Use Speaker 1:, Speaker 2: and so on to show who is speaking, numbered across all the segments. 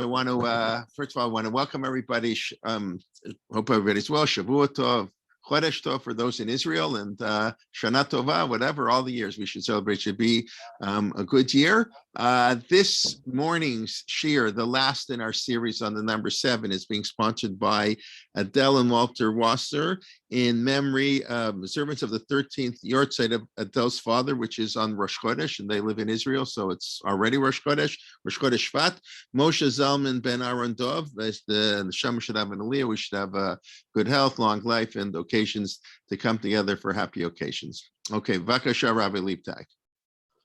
Speaker 1: I want to, first of all, I want to welcome everybody. Hope everybody's well. Shavuot Tov, Chodesh Tov for those in Israel, and Shana Tova, whatever, all the years we should celebrate should be a good year. This morning's shir, the last in our series on the number 7, is being sponsored by Adele and Walter Wasser in memory of observance of the 13th Yortzeit of Adele's father, which is on Rosh Chodesh, and they live in Israel, so it's already Rosh Chodesh Shvat. Moshe Zalman ben Aaron Dov, as the Neshama should have an aliyah, we should have good health, long life, and occasions to come together for happy occasions. Okay, Vakasha Rabbi Leibtag.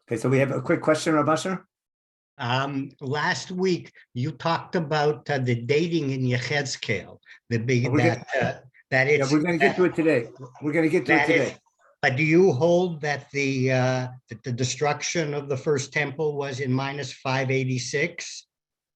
Speaker 2: Okay, so we have a quick question, Rabbi Asher.
Speaker 3: Last week you talked about the dating in Yechezkel, the big that it's.
Speaker 2: Yeah, we're going to get to it today. We're going to get to it today.
Speaker 3: But do you hold that the destruction of the first temple was in minus 586?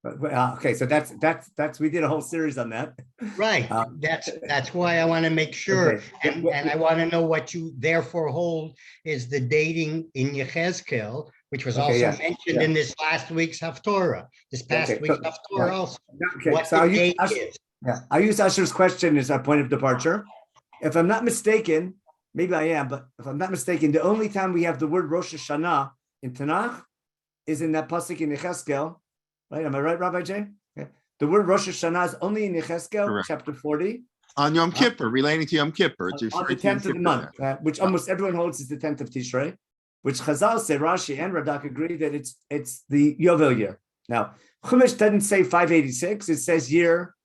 Speaker 2: Okay, so that's we did a whole series on that.
Speaker 3: Right. That's why I want to make sure, okay. and I want to know what you therefore hold is the dating in Yechezkel, which was also mentioned in this last week's Haftorah. This past week's Haftorah also.
Speaker 2: Okay, what so I'll use Asher's question as our point of departure. If I'm not mistaken, maybe I am, but if I'm not mistaken, the only time we have the word Rosh Hashanah in Tanakh is in that pasuk in Yechezkel. Right? Am I right, Rabbi J? Okay. The word Rosh Hashanah is only in Yechezkel, chapter 40.
Speaker 1: On Yom Kippur, relating to Yom Kippur.
Speaker 2: On the 10th of the month, which almost everyone holds is the 10th of Tishrei, which Chazal say, Rashi and Radak agree that it's the Yovel year. Now, Chumash doesn't say 586, it says year,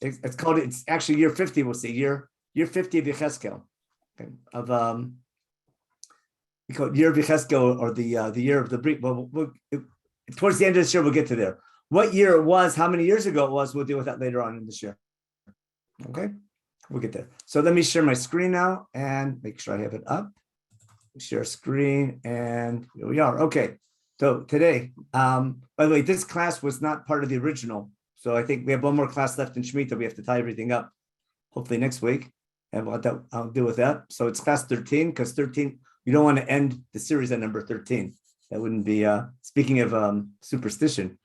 Speaker 2: it's actually year 50, we'll say, year 50 of Yechezkel. Okay. We call it year of Yechezkel, or the year of the Brit. Well, towards the end of this year, we'll get to there. What year it was, how many years ago it was, we'll deal with that later on in this year. Okay, we'll get there. So let me share my screen now and make sure I have it up. Share screen, and here we are. Okay, so today, by the way, this class was not part of the original. So I think we have one more class left in Shmitah. We have to tie everything up, hopefully next week. And I'll deal with that. So it's class 13, because 13, you don't want to end the series at number 13. That wouldn't be, speaking of superstition,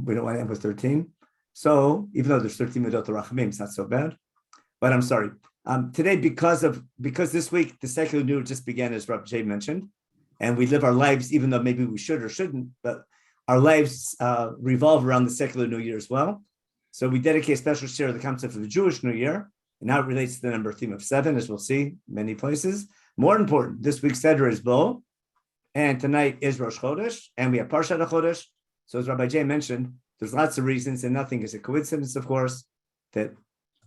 Speaker 2: we don't want to end with 13. So even though there's 13 Midot Rachamim, it's not so bad. But I'm sorry. Today, because this week, the secular new year just began, as Rabbi J mentioned, and we live our lives, even though maybe we should or shouldn't, but our lives revolve around the secular new year as well. So we dedicate a special share of the concept of the Jewish New Year, and now it relates to the number theme of 7, as we'll see many places. More important, this week's Seder is Bo, and tonight is Rosh Chodesh, and we have Parshat HaChodesh. So as Rabbi J mentioned, there's lots of reasons, and nothing is a coincidence, of course, that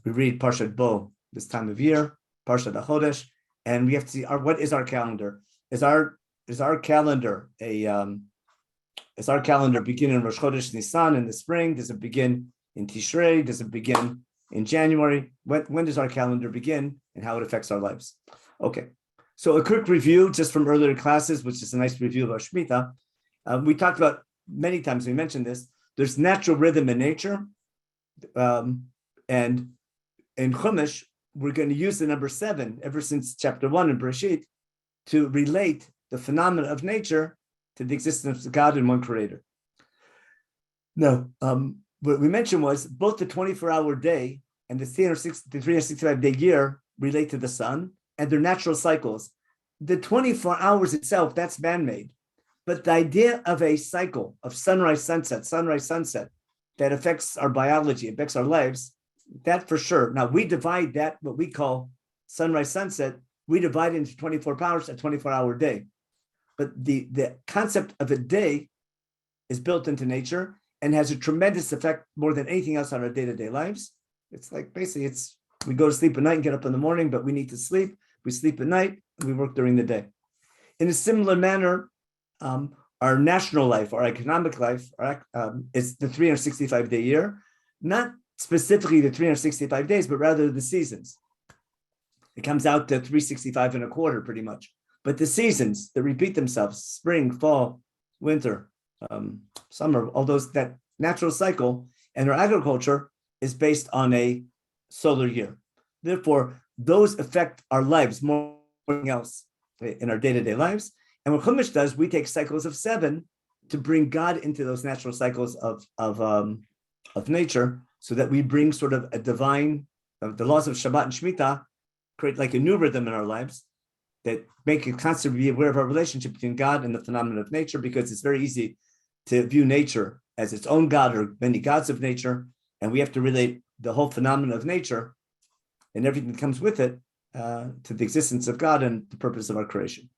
Speaker 2: we read Parshat Bo this time of year, Parshat HaChodesh, and we have to see what is our calendar. Is our calendar begin in Rosh Chodesh Nisan in the spring? Does it begin in Tishrei? Does it begin in January? When does our calendar begin, and how it affects our lives? Okay. So a quick review just from earlier classes, which is a nice review of our Shmitah. We talked about many times, we mentioned this, there's natural rhythm in nature. And in Chumash, we're going to use the number 7 ever since chapter 1 in Bereshit to relate the phenomena of nature to the existence of God and one creator. Now, what we mentioned was both the 24-hour day and the 365-day year relate to the sun, and their natural cycles. The 24 hours itself, that's man-made. But the idea of a cycle of sunrise, sunset, that affects our biology, affects our lives, that for sure. Now, we divide that, what we call sunrise, sunset, we divide it into 24 hours, a 24-hour day. But the concept of a day is built into nature and has a tremendous effect more than anything else on our day-to-day lives. It's like, basically, we go to sleep at night and get up in the morning, but we need to sleep. We sleep at night, we work during the day. In a similar manner, our national life, our economic life, is the 365-day year, not specifically the 365 days, but rather the seasons. It comes out to 365 and a quarter, pretty much. But the seasons that repeat themselves, spring, fall, winter, summer, all those, that natural cycle, and our agriculture is based on a solar year. Therefore, those affect our lives more than anything else in our day-to-day lives. And what Chumash does, we take cycles of 7 to bring God into those natural cycles of nature, so that we bring sort of a divine, the laws of Shabbat and Shmitah, create like a new rhythm in our lives that make it constantly be aware of our relationship between God and the phenomenon of nature, because it's very easy to view nature as its own God or many gods of nature, and we have to relate the whole phenomenon of nature and everything that comes with it to the existence of God and the purpose of our creation.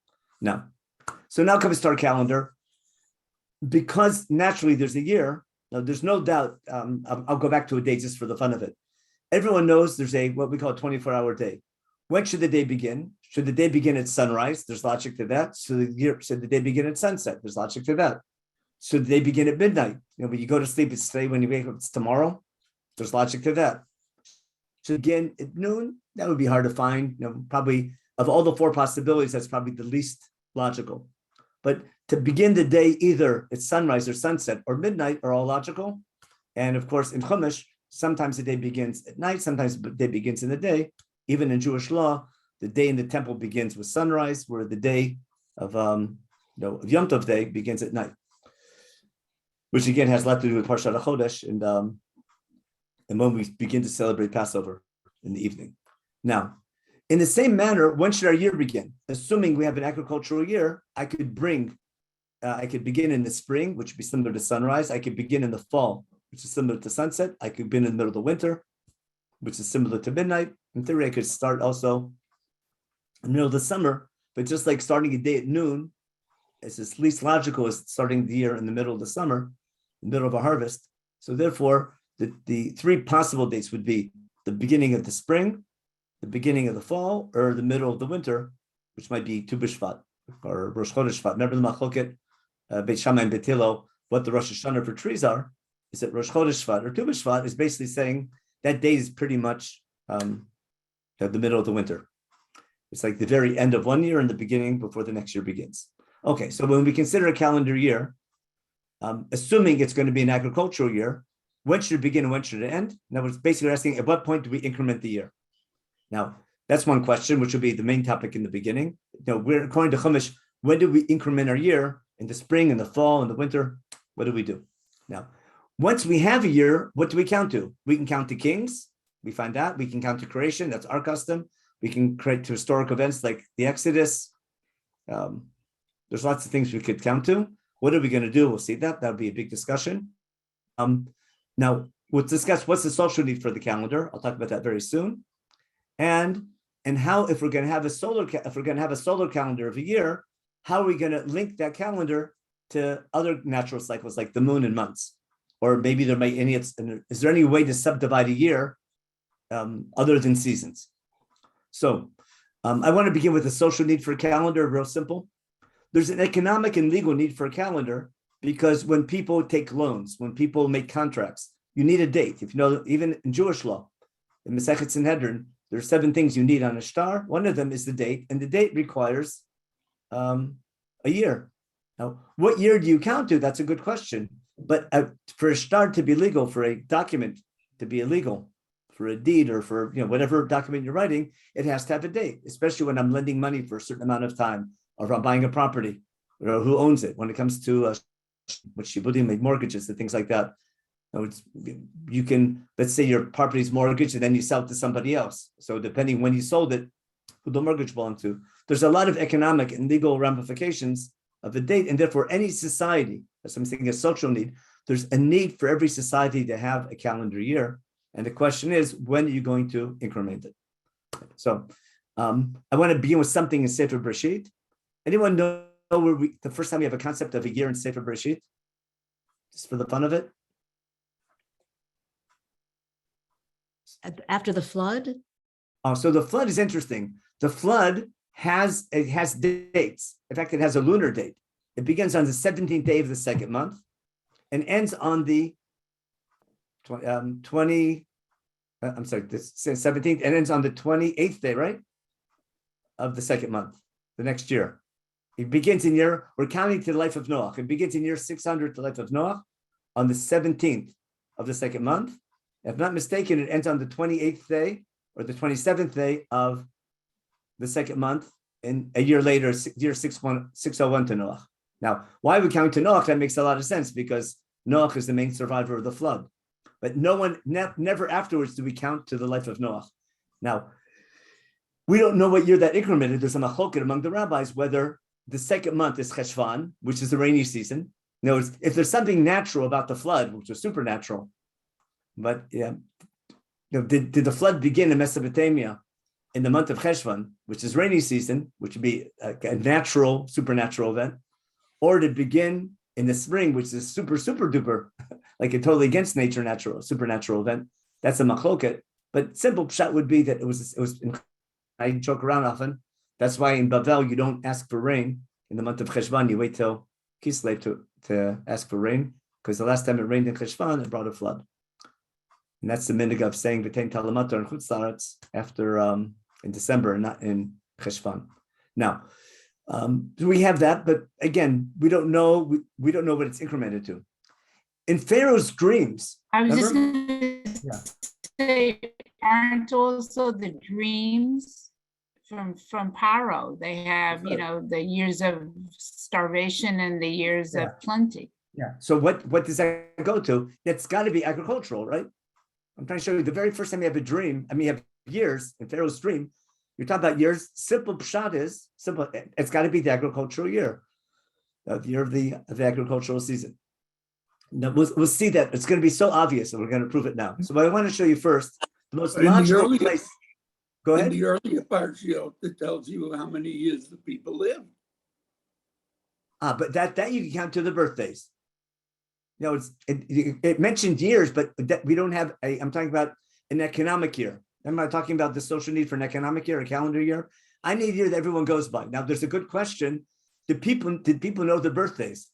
Speaker 2: Now comes to our calendar. Because naturally there's a year. Now there's no doubt. I'll go back to a day just for the fun of it. Everyone knows there's what we call a 24-hour day. When should the day begin? Should the day begin at sunrise? There's logic to that. Should the day begin at sunset? There's logic to that. Should the day begin at midnight? When you go to sleep, it's today. When you wake up, it's tomorrow. There's logic to that. Should it begin at noon? That would be hard to find. Probably of all the four possibilities, that's probably the least logical. But to begin the day either at sunrise or sunset or midnight are all logical. And of course, in Chumash, sometimes the day begins at night, sometimes the day begins in the day. Even in Jewish law, the day in the temple begins with sunrise, where the day of Yom Tov Day begins at night, which again has a lot to do with Parshat HaChodesh and when we begin to celebrate Passover in the evening. Now, in the same manner, when should our year begin? Assuming we have an agricultural year, I could begin in the spring, which would be similar to sunrise. I could begin in the fall, which is similar to sunset. I could begin in the middle of the winter, which is similar to midnight. In theory, I could start also in the middle of the summer, but just like starting a day at noon, it's as least logical as starting the year in the middle of the summer, in the middle of a harvest. So therefore, the three possible dates would be the beginning of the spring, the beginning of the fall, or the middle of the winter, which might be Tu B'Shvat or Rosh Chodesh Shvat. Remember the Machloket, Beit Shammai and Beit Hillel, what the Rosh Hashanah for trees are, is that Rosh Chodesh Shvat or Tu B'Shvat is basically saying that day is pretty much the middle of the winter. It's like the very end of one year and the beginning before the next year begins. Okay, so when we consider a calendar year, assuming it's going to be an agricultural year, when should it begin and when should it end? Now, it's basically asking at what point do we increment the year? Now, that's one question, which will be the main topic in the beginning. We're according to Chumash, when do we increment our year? In the spring, in the fall, in the winter? What do we do? Now, once we have a year, what do we count to? We can count to kings. We find that. We can count to creation. That's our custom. We can create to historic events like the Exodus. There's lots of things we could count to. What are we going to do? We'll see that. That'll be a big discussion. Now, we'll discuss what's the social need for the calendar. I'll talk about that very soon. And how, if we're going to have a solar calendar of a year, how are we going to link that calendar to other natural cycles like the moon and months? Or maybe is there any way to subdivide a year other than seasons? So I want to begin with the social need for a calendar, real simple. There's an economic and legal need for a calendar because when people take loans, when people make contracts, you need a date. If you know, even in Jewish law, in Masechet Sanhedrin, there are 7 things you need on a shtar. One of them is the date, and the date requires a year. Now, what year do you count to? That's a good question. But for a shtar to be legal, for a document to be illegal, for a deed or for whatever document you're writing, it has to have a date, especially when I'm lending money for a certain amount of time, or if I'm buying a property, or who owns it. When it comes to with shibudim, like mortgages and things like that, you can, let's say your property is mortgaged and then you sell it to somebody else. So depending when you sold it, who the mortgage belonged to, there's a lot of economic and legal ramifications of the date, and therefore any society, as I'm saying, a social need, there's a need for every society to have a calendar year. And the question is, when are you going to increment it? So I want to begin with something in Sefer Bereshit. Anyone know where the first time we have a concept of a year in Sefer Bereshit? Just for the fun of it?
Speaker 4: After the flood?
Speaker 2: Oh, so the flood is interesting. The flood has dates. In fact, it has a lunar date. It begins on the 17th day of the second month and ends on the 17th and ends on the 28th day, right? Of the second month, the next year. It begins we're counting to the life of Noah. It begins in year 600 to the life of Noah on the 17th of the second month. If not mistaken, it ends on the 28th day or the 27th day of the second month, and a year later, year 601 to Noah. Now, why we count to Noach? That makes a lot of sense because Noach is the main survivor of the flood. But no one, never afterwards do we count to the life of Noach. Now, we don't know what year that incremented. There's a machloket among the rabbis whether the second month is Cheshvan, which is the rainy season. In other words, if there's something natural about the flood, which was supernatural, but yeah, did the flood begin in Mesopotamia in the month of Cheshvan, which is rainy season, which would be a natural, supernatural event, or did it begin in the spring, which is super duper, like a totally against nature, natural, supernatural event? That's a machloket. But simple pshat would be that it was. I joke around often. That's why in Bavel you don't ask for rain in the month of Cheshvan. You wait till Kislev to ask for rain, because the last time it rained in Cheshvan, it brought a flood. And that's the minhag of saying v'tein talamatar and chutz la'aretz after in December and not in Cheshvan. Now, we have that, but again, we don't know. We don't know what it's incremented to. In Pharaoh's dreams,
Speaker 4: I was just
Speaker 2: remember?
Speaker 4: going to say, aren't also the dreams from Paro? They have, the years of starvation and the years of plenty.
Speaker 2: Yeah. So what does that go to? It's got to be agricultural, right? I'm trying to show you the very first time you have a dream. I mean, you have years in Pharaoh's dream. You're talking about years. Simple pshat is simple. It's got to be the agricultural year, the year of the agricultural season. Now we'll see that it's going to be so obvious, and we're going to prove it now. So what I want to show you first, the most logical place. Go ahead.
Speaker 5: In the earlier parshiot, it tells you how many years the people live.
Speaker 2: But that you can count to the birthdays. It mentioned years, but that we don't have I'm talking about an economic year. I'm not talking about the social need for an economic year, a calendar year. I need a year that everyone goes by. Now, there's a good question. Did people know their birthdays?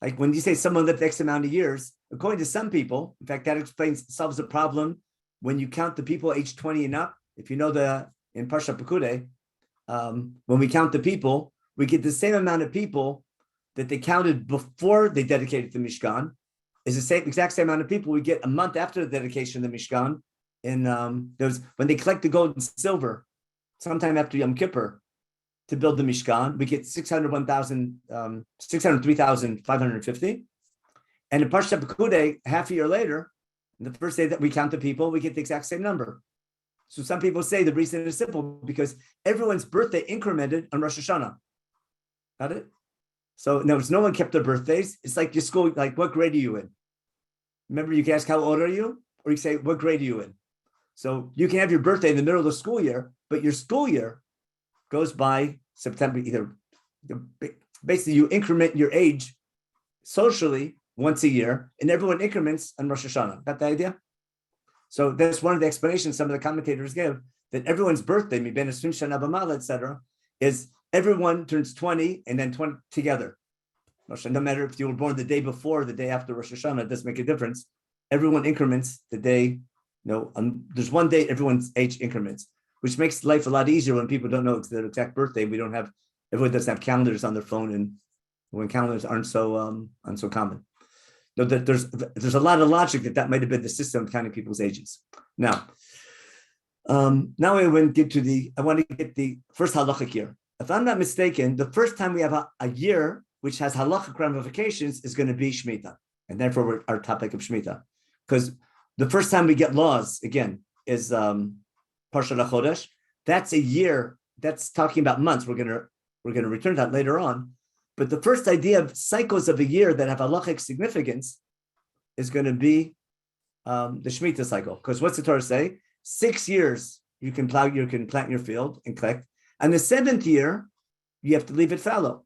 Speaker 2: Like when you say someone lived X amount of years, according to some people, in fact, that solves the problem when you count the people age 20 and up. If you know in Parsha Pekudei, when we count the people, we get the same amount of people that they counted before they dedicated the Mishkan. Is the exact same amount of people we get a month after the dedication of the Mishkan. When they collect the gold and silver, sometime after Yom Kippur, to build the Mishkan, we get 603,550. And in Parshat Pekudei, half a year later, the first day that we count the people, we get the exact same number. So some people say the reason is simple, because everyone's birthday incremented on Rosh Hashanah. Got it? So no one kept their birthdays. It's like your school, like what grade are you in? Remember, you can ask how old are you? Or you say, what grade are you in? So you can have your birthday in the middle of the school year, but your school year goes by September. Basically, you increment your age socially once a year, and everyone increments on Rosh Hashanah. Got the idea? So that's one of the explanations some of the commentators give, that everyone's birthday, Miben Esrim Shana B'Mala, etc., is everyone turns 20 and then 20 together. No matter if you were born the day before or the day after Rosh Hashanah, it doesn't make a difference. Everyone increments the day. There's one day everyone's age increments, which makes life a lot easier when people don't know their exact birthday. Everyone doesn't have calendars on their phone, and when calendars aren't so common. There's a lot of logic that might have been the system of counting people's ages. Now I want to get the first halachic year. If I'm not mistaken, the first time we have a year which has halachic ramifications is going to be Shmitah, and therefore our topic of Shmitah, because the first time we get laws again is Parshat HaChodesh. That's a year. That's talking about months. We're gonna return to that later on. But the first idea of cycles of a year that have halachic significance is going to be the Shmitah cycle. Because what's the Torah say? 6 years you can plant your field and collect, and the 7th year you have to leave it fallow,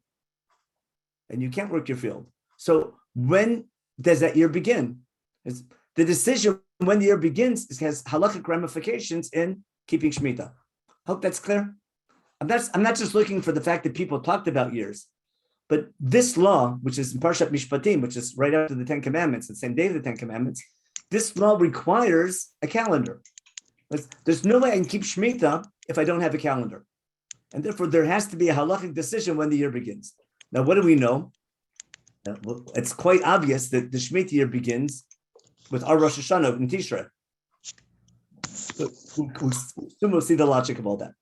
Speaker 2: and you can't work your field. So when does that year begin? The decision when the year begins has halachic ramifications in keeping Shmitah. Hope that's clear. I'm not just looking for the fact that people talked about years, but this law, which is in Parshat Mishpatim, which is right after the 10 Commandments, the same day of the 10 Commandments, this law requires a calendar. There's no way I can keep Shmitah if I don't have a calendar. And therefore, there has to be a halachic decision when the year begins. Now, what do we know? It's quite obvious that the Shmitah year begins with our Rosh Hashanah in Tishrei. Soon we'll see the logic of all that.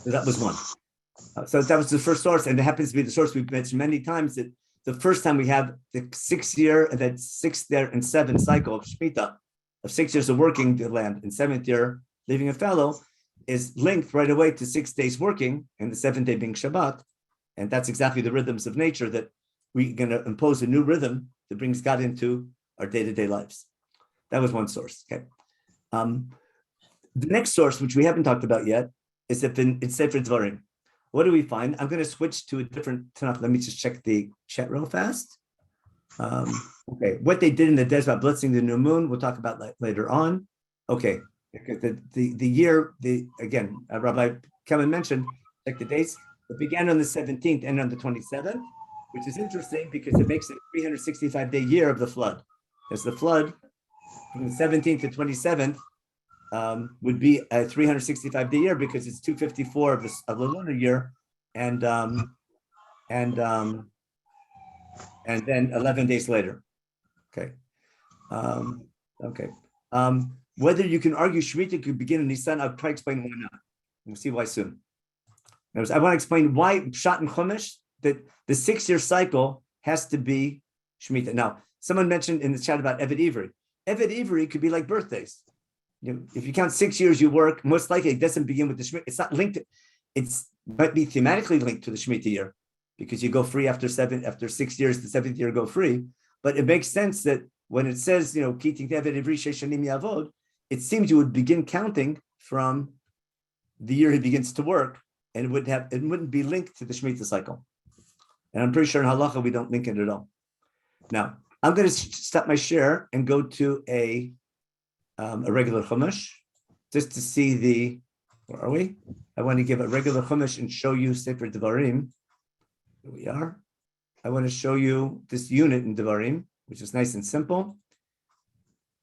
Speaker 2: So that was one. So that was the first source, and it happens to be the source we've mentioned many times, that the first time we have the 6th year and then 6th year and 7th cycle of Shmitah, of 6 years of working the land, and 7th year leaving a fallow, is linked right away to 6 days working, and the 7th day being Shabbat. And that's exactly the rhythms of nature, that we're going to impose a new rhythm that brings God into our day-to-day lives. That was one source. Okay. The next source, which we haven't talked about yet, is in Sefer Dvarim. What do we find? I'm going to switch to a different Tanakh. Let me just check the chat real fast. Okay, what they did in the desert about blitzing the new moon, we'll talk about later on. Okay, the year, again, Rabbi Kevin mentioned, check the dates. It began on the 17th and on the 27th, which is interesting because it makes it a 365-day year of the flood. As the flood from the 17th to 27th would be a 365-day year, because it's 254 of the lunar year, and then 11 days later. Okay. Whether you can argue Shemitah could begin in Nisan, I'll try to explain why not. We'll see why soon. I want to explain why Pshat and Chumash, that the 6-year cycle has to be Shemitah. Now, someone mentioned in the chat about Eved Ivri. Eved Ivri could be like birthdays. If you count 6 years you work, most likely it doesn't begin with the Shemitah. It's not linked to, it's might be thematically linked to the Shemitah year, because you go free after 6 years, the 7th year go free. But it makes sense that when it says, Kiting Eved Ivri Sheshanim Yavod, it seems you would begin counting from the year he begins to work, and it wouldn't be linked to the Shmitah cycle. And I'm pretty sure in Halacha we don't link it at all. Now, I'm going to stop my share and go to a regular Chumash, just to see where are we? I want to give a regular Chumash and show you Sefer Devarim. Here we are. I want to show you this unit in Devarim, which is nice and simple,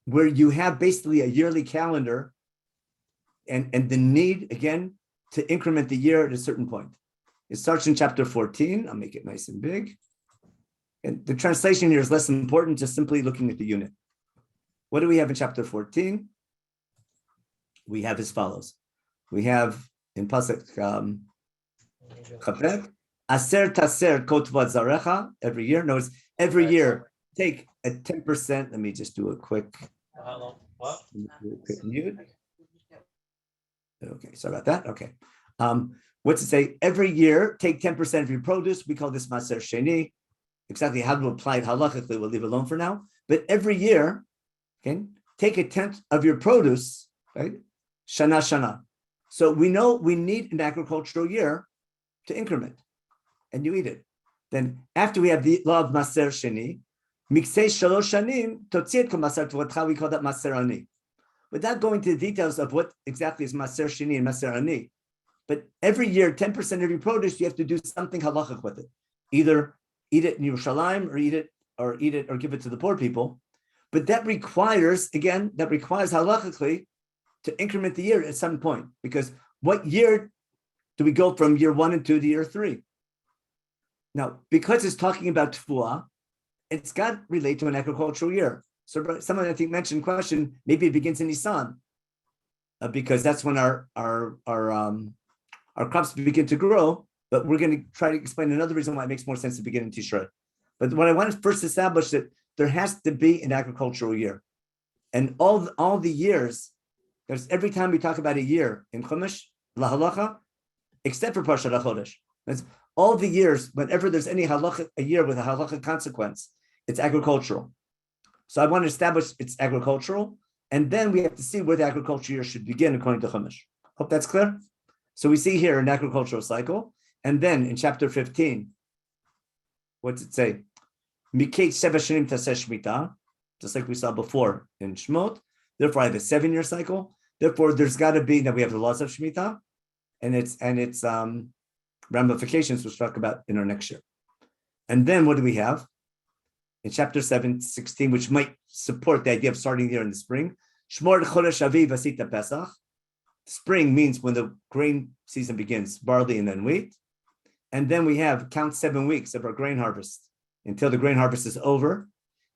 Speaker 2: where you have basically a yearly calendar and the need, again, to increment the year at a certain point. It starts in chapter 14. I'll make it nice and big. And the translation here is less important, just simply looking at the unit. What do we have in chapter 14? We have as follows. We have in Pasuk Chapek, Aser Taser Kotvat Zarecha, every year. No, it's every year, take a 10%. Let me just do a quick mute. Okay, sorry about that. Okay. What's it say? Every year, take 10% of your produce. We call this Maser Sheni. Exactly how to apply it halachically, we'll leave it alone for now. But every year, okay, take a 10th of your produce, right? Shana Shana. So we know we need an agricultural year to increment, and you eat it. Then after we have the law of Maser Sheni, Miksei Shalosh Shanim, Totziet Kol Maser Tvoatcha, we call that Maser Ani. Without going to the details of what exactly is Maser Sheni and Maser Ani, but every year, 10% of your produce, you have to do something halachic with it. Either eat it in Yerushalayim or eat it or give it to the poor people. But that requires halachically to increment the year at some point. Because what year do we go from year 1 and 2 to year 3? Now, because it's talking about Tefuah, it's got to relate to an agricultural year. So someone I think mentioned question, maybe it begins in Nisan, because that's when our crops begin to grow. But we're going to try to explain another reason why it makes more sense to begin in Tishrei. But what I want to first establish that there has to be an agricultural year, and all the years. There's every time we talk about a year in Chumash, lahalacha, except for Parshat HaChodesh. That's all the years. Whenever there's any halacha, a year with a halacha consequence, it's agricultural. So I want to establish it's agricultural, and then we have to see where the agricultural year should begin according to Chumash. Hope that's clear. So we see here an agricultural cycle. And then in chapter 15, what's it say? Mikate Sheva Shanim Taseh Shmitah, just like we saw before in Shmot. Therefore, I have a 7-year cycle. Therefore, there's got to be that we have the laws of Shemitah and its ramifications, which we'll talk about in our next year. And then what do we have? In chapter 16, which might support the idea of starting here in the spring. Shmor Chodesh Aviv Asita Pesach. Spring means when the grain season begins, barley and then wheat. And then we have count 7 weeks of our grain harvest until the grain harvest is over.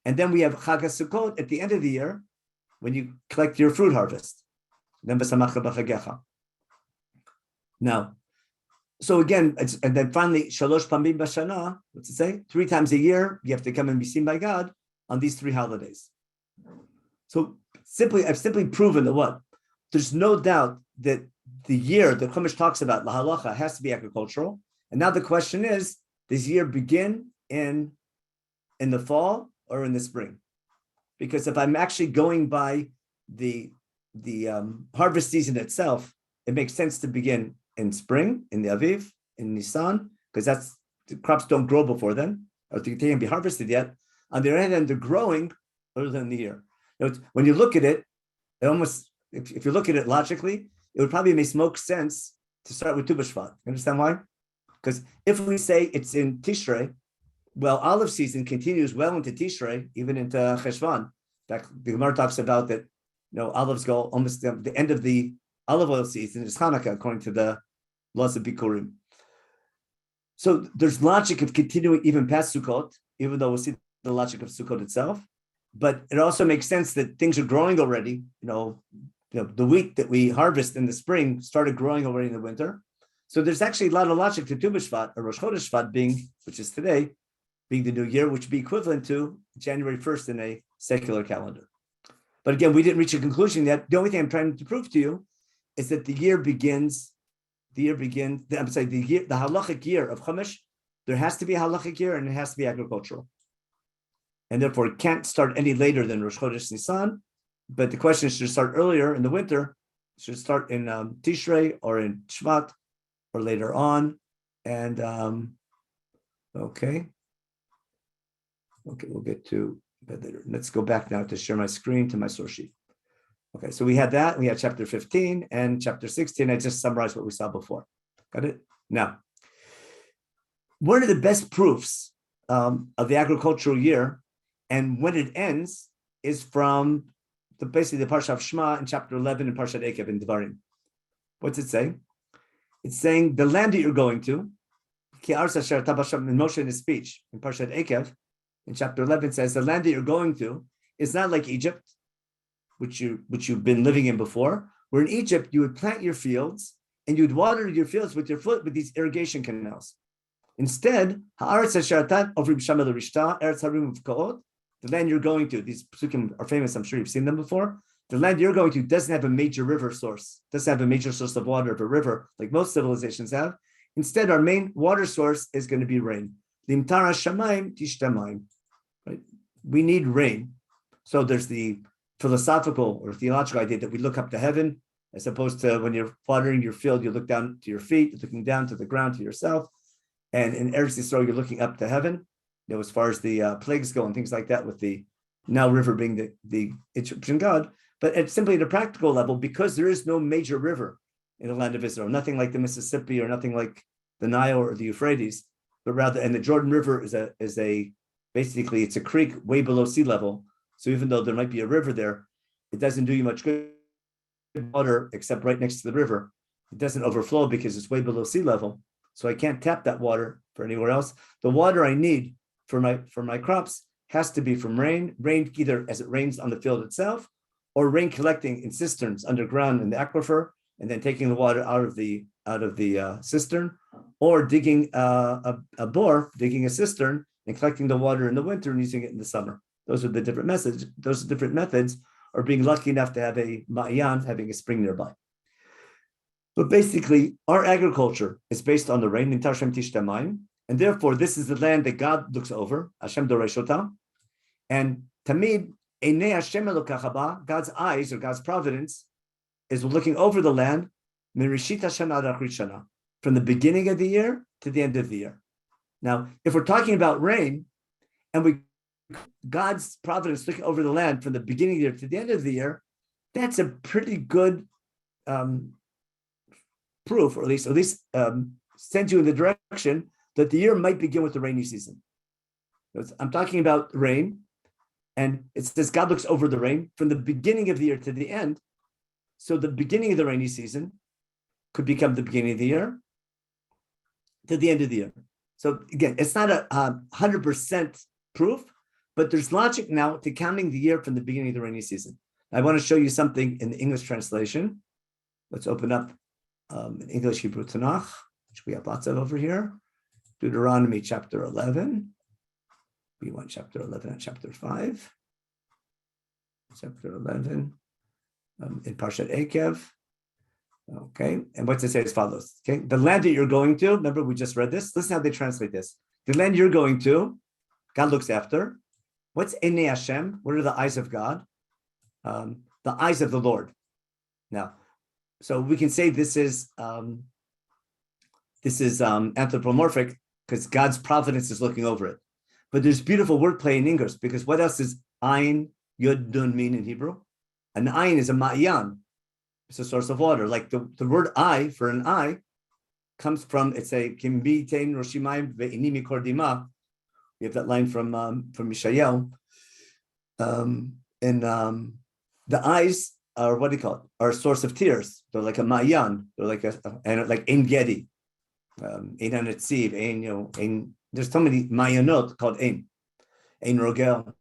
Speaker 2: And then we have Chag HaSukkot at the end of the year when you collect your fruit harvest. Then V'samachta b'chagecha. Now, So again, and then finally, shalosh pamim b'shana, what's it say? 3 times a year, you have to come and be seen by God on these 3 holidays. So I've simply proven that what? There's no doubt that the year that Chumash talks about, la halacha, has to be agricultural. And now the question is, does year begin in the fall or in the spring? Because if I'm actually going by the harvest season itself, it makes sense to begin in spring, in the Aviv, in Nisan, because the crops don't grow before then, or they can't be harvested yet. On the other hand, they're growing earlier in the year. When you look at it, if you look at it logically, it would probably make sense to start with Tu B'Shvat. You understand why? Because if we say it's in Tishrei, well, olive season continues well into Tishrei, even into Cheshvan. The Gemara talks about that, olives go almost the end of the olive oil season is Hanukkah, according to the laws of Bikurim. So there's logic of continuing even past Sukkot, even though we'll see the logic of Sukkot itself. But it also makes sense that things are growing already. The wheat that we harvest in the spring started growing already in the winter. So there's actually a lot of logic to Tu B'Shvat, or Rosh Chodesh Shvat which is today, being the new year, which would be equivalent to January 1st in a secular calendar. But again, we didn't reach a conclusion yet. The only thing I'm trying to prove to you is that the halachic year of Chumash, there has to be a halachic year and it has to be agricultural. And therefore it can't start any later than Rosh Chodesh Nisan. But the question is, should it start earlier in the winter? Should it start in Tishrei or in Shvat or later on? And okay, we'll get to that later. Let's go back now to share my screen to my source sheet. Okay, so we had that. We had chapter 15 and chapter 16. I just summarized what we saw before. Got it? Now, one of the best proofs of the agricultural year and when it ends is from basically the Parsha of Shema in chapter 11 and Parshat Ekev in Devarim. What's it saying? It's saying the land that you're going to, Ki Arsa Asher Tabasham in Moshe in his speech in Parshat Ekev, in chapter 11 says the land that you're going to is not like Egypt, which you've been living in before. Where in Egypt you would plant your fields and you'd water your fields with your foot with these irrigation canals. Instead, Haaretz Asher Atan Ovrim Shama L'Rishta Eretz Harim V'Kaot, the land you're going to, these psukim are famous, I'm sure you've seen them before. The land you're going to doesn't have a major river source, doesn't have a major source of water of a river like most civilizations have. Instead, our main water source is going to be rain. Limtara shamayim tishtamayim. Right? We need rain. So there's the philosophical or theological idea that we look up to heaven, as opposed to when you're watering your field, you look down to your feet, you're looking down to the ground to yourself. And in Eretz Yisrael, you're looking up to heaven. As far as the plagues go and things like that, with the Nile River being the Egyptian god, but it's simply at a practical level, because there is no major river in the land of Israel, nothing like the Mississippi or nothing like the Nile or the Euphrates, but rather, and the Jordan River is basically it's a creek way below sea level. So even though there might be a river there, it doesn't do you much good water except right next to the river. It doesn't overflow because it's way below sea level. So I can't tap that water for anywhere else. The water I need for my crops has to be from rain either as it rains on the field itself, or rain collecting in cisterns underground in the aquifer, and then taking the water out of the cistern, or digging a bore, digging a cistern and collecting the water in the winter and using it in the summer. Those are the different methods. Those are different methods, or being lucky enough to have a ma'ayan, having a spring nearby. But basically, our agriculture is based on the rain in Tarshem Tishtamayim, and therefore this is the land that God looks over, Hashem Doreshota, and Tamid Einei Hashem Elokach haba, God's eyes or God's providence is looking over the land, Mirishit Hashana ad Achrit Shana, from the beginning of the year to the end of the year. Now, if we're talking about rain, and God's providence looking over the land from the beginning of the year to the end of the year, that's a pretty good proof, or at least sends you in the direction that the year might begin with the rainy season. I'm talking about rain, and it says God looks over the rain from the beginning of the year to the end. So the beginning of the rainy season could become the beginning of the year to the end of the year. So again, it's not a 100% proof, but there's logic now to counting the year from the beginning of the rainy season. I want to show you something in the English translation. Let's open up in English Hebrew Tanakh. which we have lots of over here. Deuteronomy chapter 11. We want chapter 11 and chapter 5. Chapter 11 in Parshat Ekev. Okay, and what's it say as follows? Okay, the land that you're going to, remember we just read this? Listen how they translate this. The land you're going to, God looks after. What's Einei Hashem? What are the eyes of God? The eyes of the Lord. Now, so we can say this is anthropomorphic because God's providence is looking over it. But there's beautiful wordplay in English because what else is Ayin, Yud, Nun mean in Hebrew? An Ayin is a Ma'yan. It's a source of water. Like the word eye for an eye comes from, it's a Kimbi Tein Roshimayim Ve'ini Mikor Dima. We have that line from Mishael. The eyes are, what do you call it? Are a source of tears. They're like a Ma'yan. They're like like Ein Gedi, Ein Hanetziv, Ein, there's so many Ma'yanot called Ein Rogel.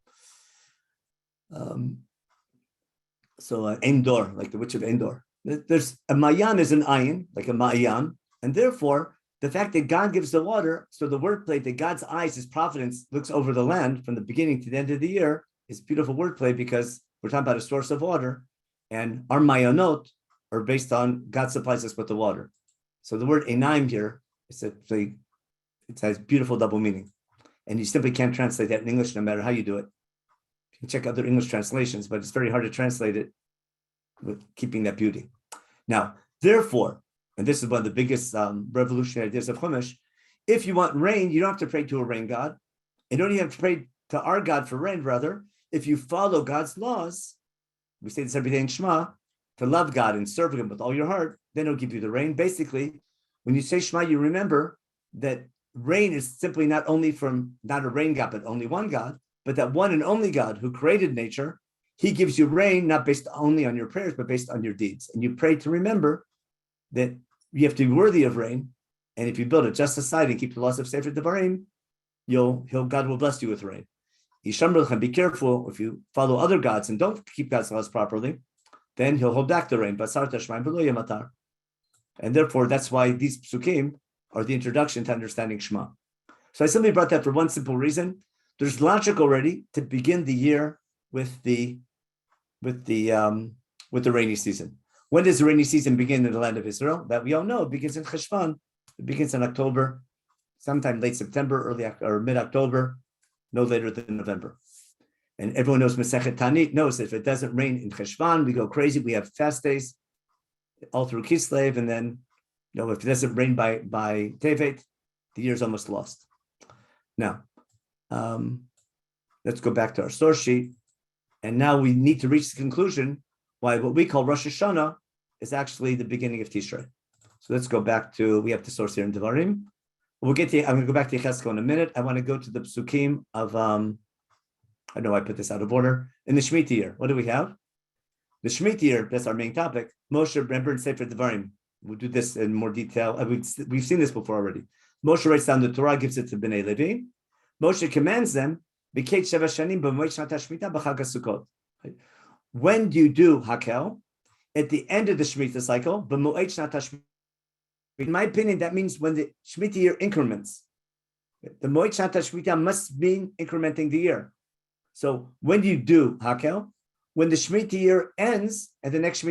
Speaker 2: Endor, like the witch of Endor. There's a Mayan is an ayin, like a Ma'yan, and therefore the fact that God gives the water, so the wordplay that God's eyes, His providence, looks over the land from the beginning to the end of the year is beautiful wordplay because we're talking about a source of water, and our Mayanot are based on God supplies us with the water. So the word enaim here it has beautiful double meaning, and you simply can't translate that in English no matter how you do it. You can check other English translations, but it's very hard to translate it with keeping that beauty. Now, therefore, and this is one of the biggest revolutionary ideas of Chumash, if you want rain, you don't have to pray to a rain god. You don't even have to pray to our God for rain, rather. If you follow God's laws, we say this every day in Shema, to love God and serve Him with all your heart, then He'll give you the rain. Basically, when you say Shema, you remember that rain is simply not only from not a rain God, but only one God, but that one and only God who created nature, He gives you rain, not based only on your prayers, but based on your deeds. And you pray to remember that you have to be worthy of rain. And if you build a just society and keep the laws of Sefer Devarim, God will bless you with rain. Be careful if you follow other gods and don't keep God's laws properly, then He'll hold back the rain. And therefore, that's why these psukim are the introduction to understanding Shema. So I simply brought that for one simple reason. There's logic already to begin the year with the rainy season. When does the rainy season begin in the land of Israel? That we all know it begins in Cheshvan. It begins in October, sometime late September, early or mid-October, no later than November. And everyone knows Masechet Tanit knows that if it doesn't rain in Cheshvan, we go crazy. We have fast days all through Kislev, and then if it doesn't rain by Tevet, the year's almost lost. Now, let's go back to our source sheet. And now we need to reach the conclusion why what we call Rosh Hashanah is actually the beginning of Tishrei. So let's go back to, we have the source here in Devarim. I'm going to go back to Yechezkel in a minute. I want to go to the psukim of, I know I put this out of order. In the Shmitah year, what do we have? The Shmitah year, that's our main topic. Moshe, remember in Sefer Devarim. We'll do this in more detail. We've seen this before already. Moshe writes down the Torah, gives it to Bnei Levi. Moshe commands them, when do you do Hakel? At the end of the Shmitah cycle, in my opinion, that means when the Shmitah year increments. The Moed Shnat HaShmitah must mean incrementing the year. So when do you do Hakel? When the Shmitah year ends and the next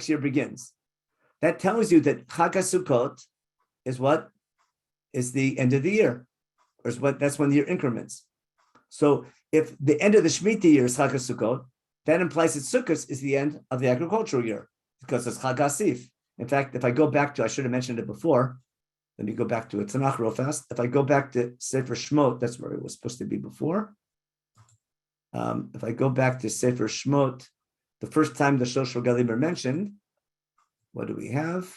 Speaker 2: year begins. That tells you that Chag HaSukkot is what? Is the end of the year. Or is what? That's when the year increments. So if the end of the Shmitah year is Chag HaSukkot, that implies that Sukkot is the end of the agricultural year because it's Chag HaSif. In fact, if I go back to, I should have mentioned it before. Let me go back to it. Tanakh real fast. If I go back to Sefer Shmot, that's where it was supposed to be before. If I go back to Sefer Shmot, the first time the Shosh Galim are mentioned, what do we have?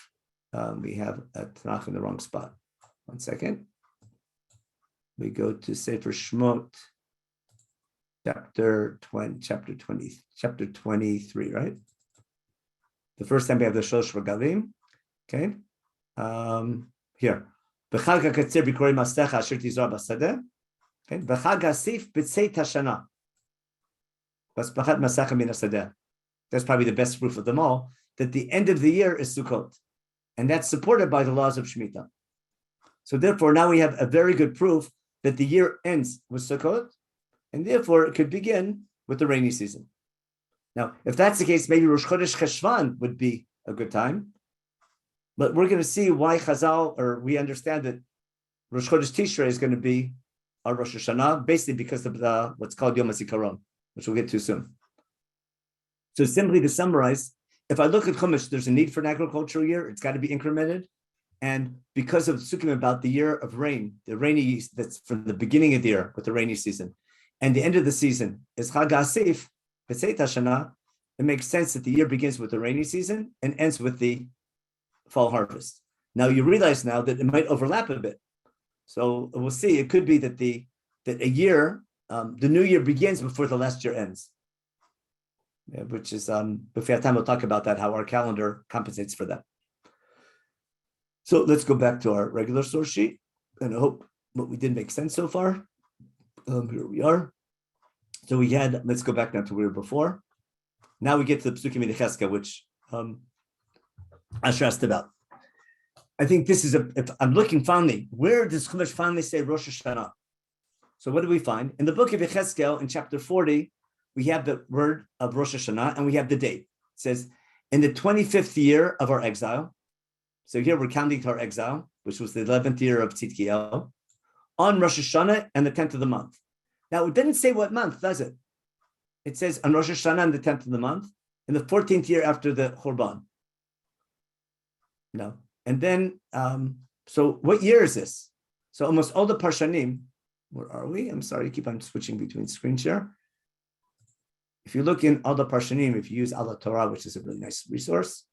Speaker 2: We have a Tanakh in the wrong spot. 1 second. We go to Sefer Shmot, chapter 23, right? The first time we have the Shosh Galim. Okay. Here. B'chag ha'katzir b'korei mastecha asher tizrah b'sadeh. Okay. B'chag ha'sif b'tzeit hashana. B'spachat masecha min hasadeh. That's probably the best proof of them all, that the end of the year is Sukkot. And that's supported by the laws of Shemitah. So therefore, now we have a very good proof that the year ends with Sukkot, and therefore it could begin with the rainy season. Now, if that's the case, maybe Rosh Chodesh Cheshvan would be a good time. But we're going to see why Chazal, or we understand that Rosh Chodesh Tishrei is going to be our Rosh Hashanah, basically because of what's called Yom HaZikaron, which we'll get to soon. So simply to summarize, if I look at Chumash, there's a need for an agricultural year. It's got to be incremented. And because of Sukkim about the year of rain, the rainy, that's from the beginning of the year with the rainy season, and the end of the season is Chag HaAsif, B'Tzeit HaShana, it makes sense that the year begins with the rainy season and ends with the fall harvest. Now you realize now that it might overlap a bit. So we'll see. It could be that the new year begins before the last year ends. Yeah, which is, if we have time, we'll talk about that, how our calendar compensates for that. So let's go back to our regular source sheet, and I hope what we did make sense so far. Here we are. So we had, let's go back now to where we were before. Now we get to the Psukim in Yechezkel, which Asher asked about. I think this is if I'm looking finally, where does Chumash finally say Rosh Hashanah? So what do we find? In the book of Yechezkel, in chapter 40, we have the word of Rosh Hashanah, and we have the date. It says, in the 25th year of our exile. So here we're counting to our exile, which was the 11th year of Tzidkiyahu, on Rosh Hashanah and the 10th of the month. Now, it didn't say what month, does it? It says on Rosh Hashanah and the 10th of the month, in the 14th year after the Churban. No. And then, so what year is this? So almost all the Parshanim, where are we? I'm sorry, I keep on switching between screen share. If you look in all the Parshanim, if you use Ala Torah, which is a really nice resource,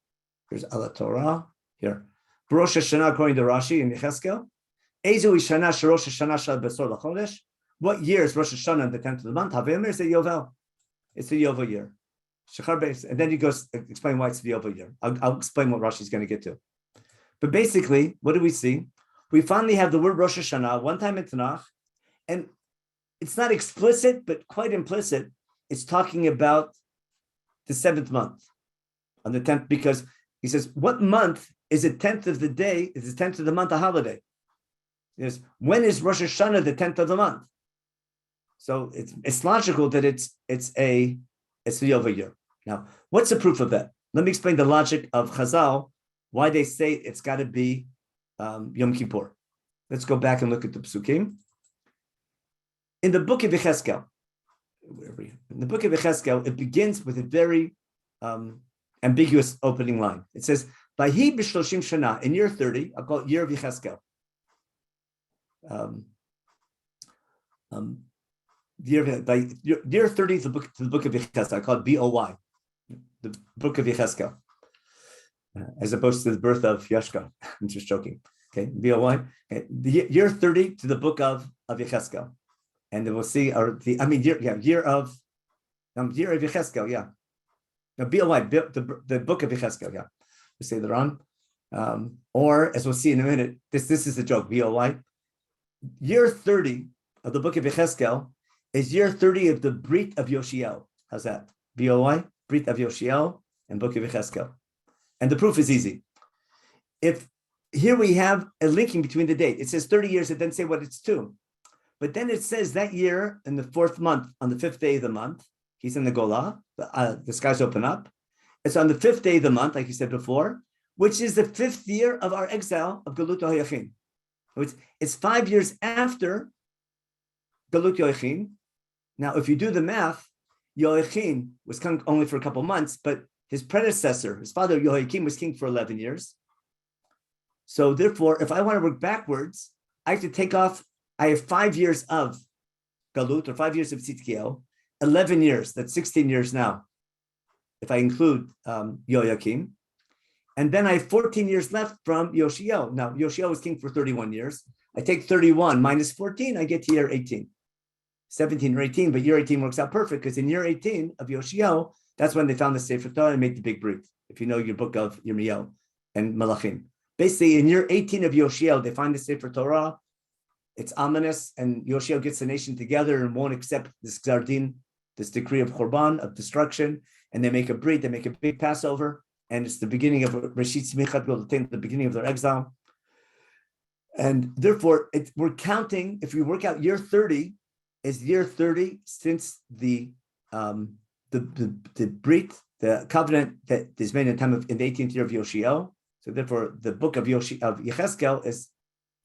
Speaker 2: here's Ala Torah, here. Rosh Hashanah, according to Rashi in Yechezkel, Ezu Ishana Sherosh Hashanah Shal Besor L'Chodesh. What year is Rosh Hashanah in the 10th of the month? Havemer is a Yovel. It's a Yovel year. Shechar Beis, and then he goes explain why it's the Yovel year. I'll explain what Rashi is going to get to. But basically, what do we see? We finally have the word Rosh Hashanah one time in Tanakh, and it's not explicit, but quite implicit. It's talking about the 7th month on the 10th, because he says, what month is the 10th of the day? Is the 10th of the month a holiday? Yes. When is Rosh Hashanah the 10th of the month? So it's logical that it's the Yovel year. Now, what's the proof of that? Let me explain the logic of Chazal, why they say it's got to be Yom Kippur. Let's go back and look at the Psukim. In the book of Yechezkel, it begins with a very ambiguous opening line. It says, Vayhi b'shloshim shana, in year 30, I'll call it year of Yechezkel. Year 30 is the book of Yechezkel. I call it BOY, the book of Yechezkel, as opposed to the birth of Yashka. I'm just joking. Okay, BOY. Okay. The year 30 to the book of Yechezkel, and then we'll see. Year of Yechezkel. Yeah, no, BOY, the book of Yechezkel. Yeah, we say that on. Or as we'll see in a minute, this is the joke. BOY. Year 30 of the book of Yechezkel is year 30 of the Brit of Yoshiel. How's that? BOY, Brit of Yoshiel, and book of Yechezkel. And the proof is easy. If here we have a linking between the date. It says 30 years, it doesn't say what it's to. But then it says that year in the 4th month, on the 5th day of the month, he's in the Golah, the skies open up. It's on the 5th day of the month, like you said before, which is the 5th year of our exile of Galut HaYachin. It's 5 years after Galut Yoachin. Now, if you do the math, Yoachin was king only for a couple months, but his predecessor, his father Yehoiakim, was king for 11 years. So therefore, if I want to work backwards, I have to take off, I have 5 years of Galut, or 5 years of Tzidkiyahu, 11 years, that's 16 years now, if I include Yehoiakim. And then I have 14 years left from Yoshiel. Now, Yoshiel was king for 31 years. I take 31 minus 14, I get to year 18. 17 or 18, but year 18 works out perfect, because in year 18 of Yoshiel, that's when they found the Sefer Torah and made the big brit, if you know your book of Yirmiyahu and Malachim. Basically, in year 18 of Yoshiel, they find the Sefer Torah. It's ominous, and Yoshiel gets the nation together and won't accept this Gzardin, this decree of Churban, of destruction, and they make a brit, they make a big Passover, and it's the beginning of Reshit Simchat Geulah, the beginning of their exile. And therefore, we're counting, if we work out year 30, is year 30 since the Brit, the covenant that is made in the 18th year of Yoshio. So therefore, the book of Yechezkel is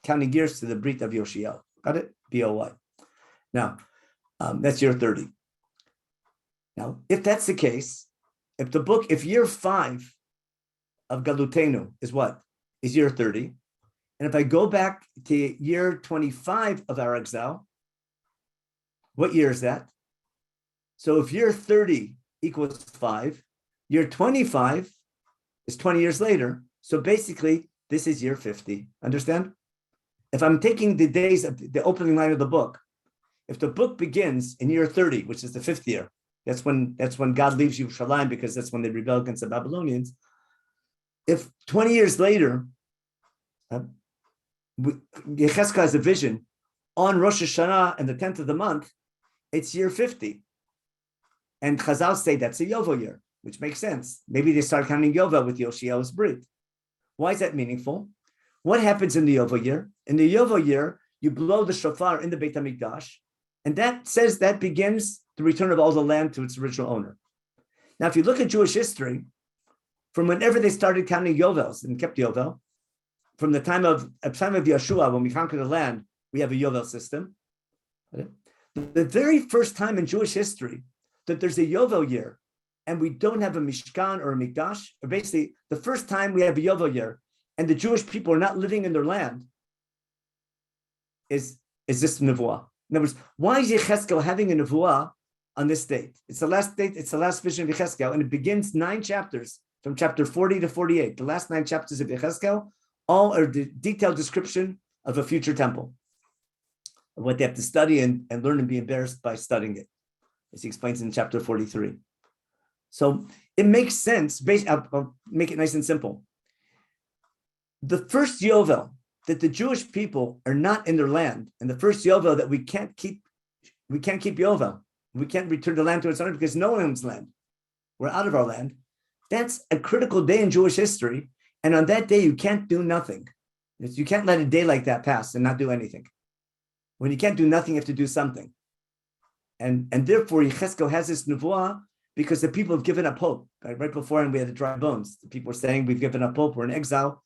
Speaker 2: counting years to the Brit of Yoshio. Got it? B-O-Y. Now, that's year 30. Now, if that's the case, if year 5 of Galutenu is what? Is year 30. And if I go back to year 25 of our exile, what year is that? So if year 30 equals 5, year 25 is 20 years later. So basically, this is year 50. Understand? If I'm taking the days of the opening line of the book, if the book begins in year 30, which is the 5th year, that's when God leaves Yerushalayim, because that's when they rebel against the Babylonians. If 20 years later, Yechezkel has a vision on Rosh Hashanah and the 10th of the month, it's year 50. And Chazal say that's a Yovel year, which makes sense. Maybe they start counting Yovel with Yoshio's Brit. Why is that meaningful? What happens in the Yovel year? In the Yovel year, you blow the shofar in the Beit HaMikdash, and that says that begins the return of all the land to its original owner. Now, if you look at Jewish history, from whenever they started counting Yovels and kept Yovel, from the time of Yeshua, when we conquered the land, we have a Yovel system. The very first time in Jewish history that there's a Yovel year and we don't have a Mishkan or a Mikdash, or basically the first time we have a Yovel year and the Jewish people are not living in their land, is this Nevuah. In other words, why is Yechezkel having a Nevuah on this date? It's the last date, it's the last vision of Yechezkel, and it begins 9 chapters from chapter 40 to 48. The last 9 chapters of Yechezkel all are the detailed description of a future temple, of what they have to study and learn and be embarrassed by studying it, as he explains in chapter 43. So it makes sense. I'll make it nice and simple. The first Yovel that the Jewish people are not in their land, and the first Yovel that we can't keep Yovel. We can't return the land to its owner because no one owns land. We're out of our land. That's a critical day in Jewish history. And on that day, you can't do nothing. You can't let a day like that pass and not do anything. When you can't do nothing, you have to do something. And therefore, Yechezkel has this nevuah because the people have given up hope. Right before, and we had the dry bones. The people were saying, we've given up hope. We're in exile.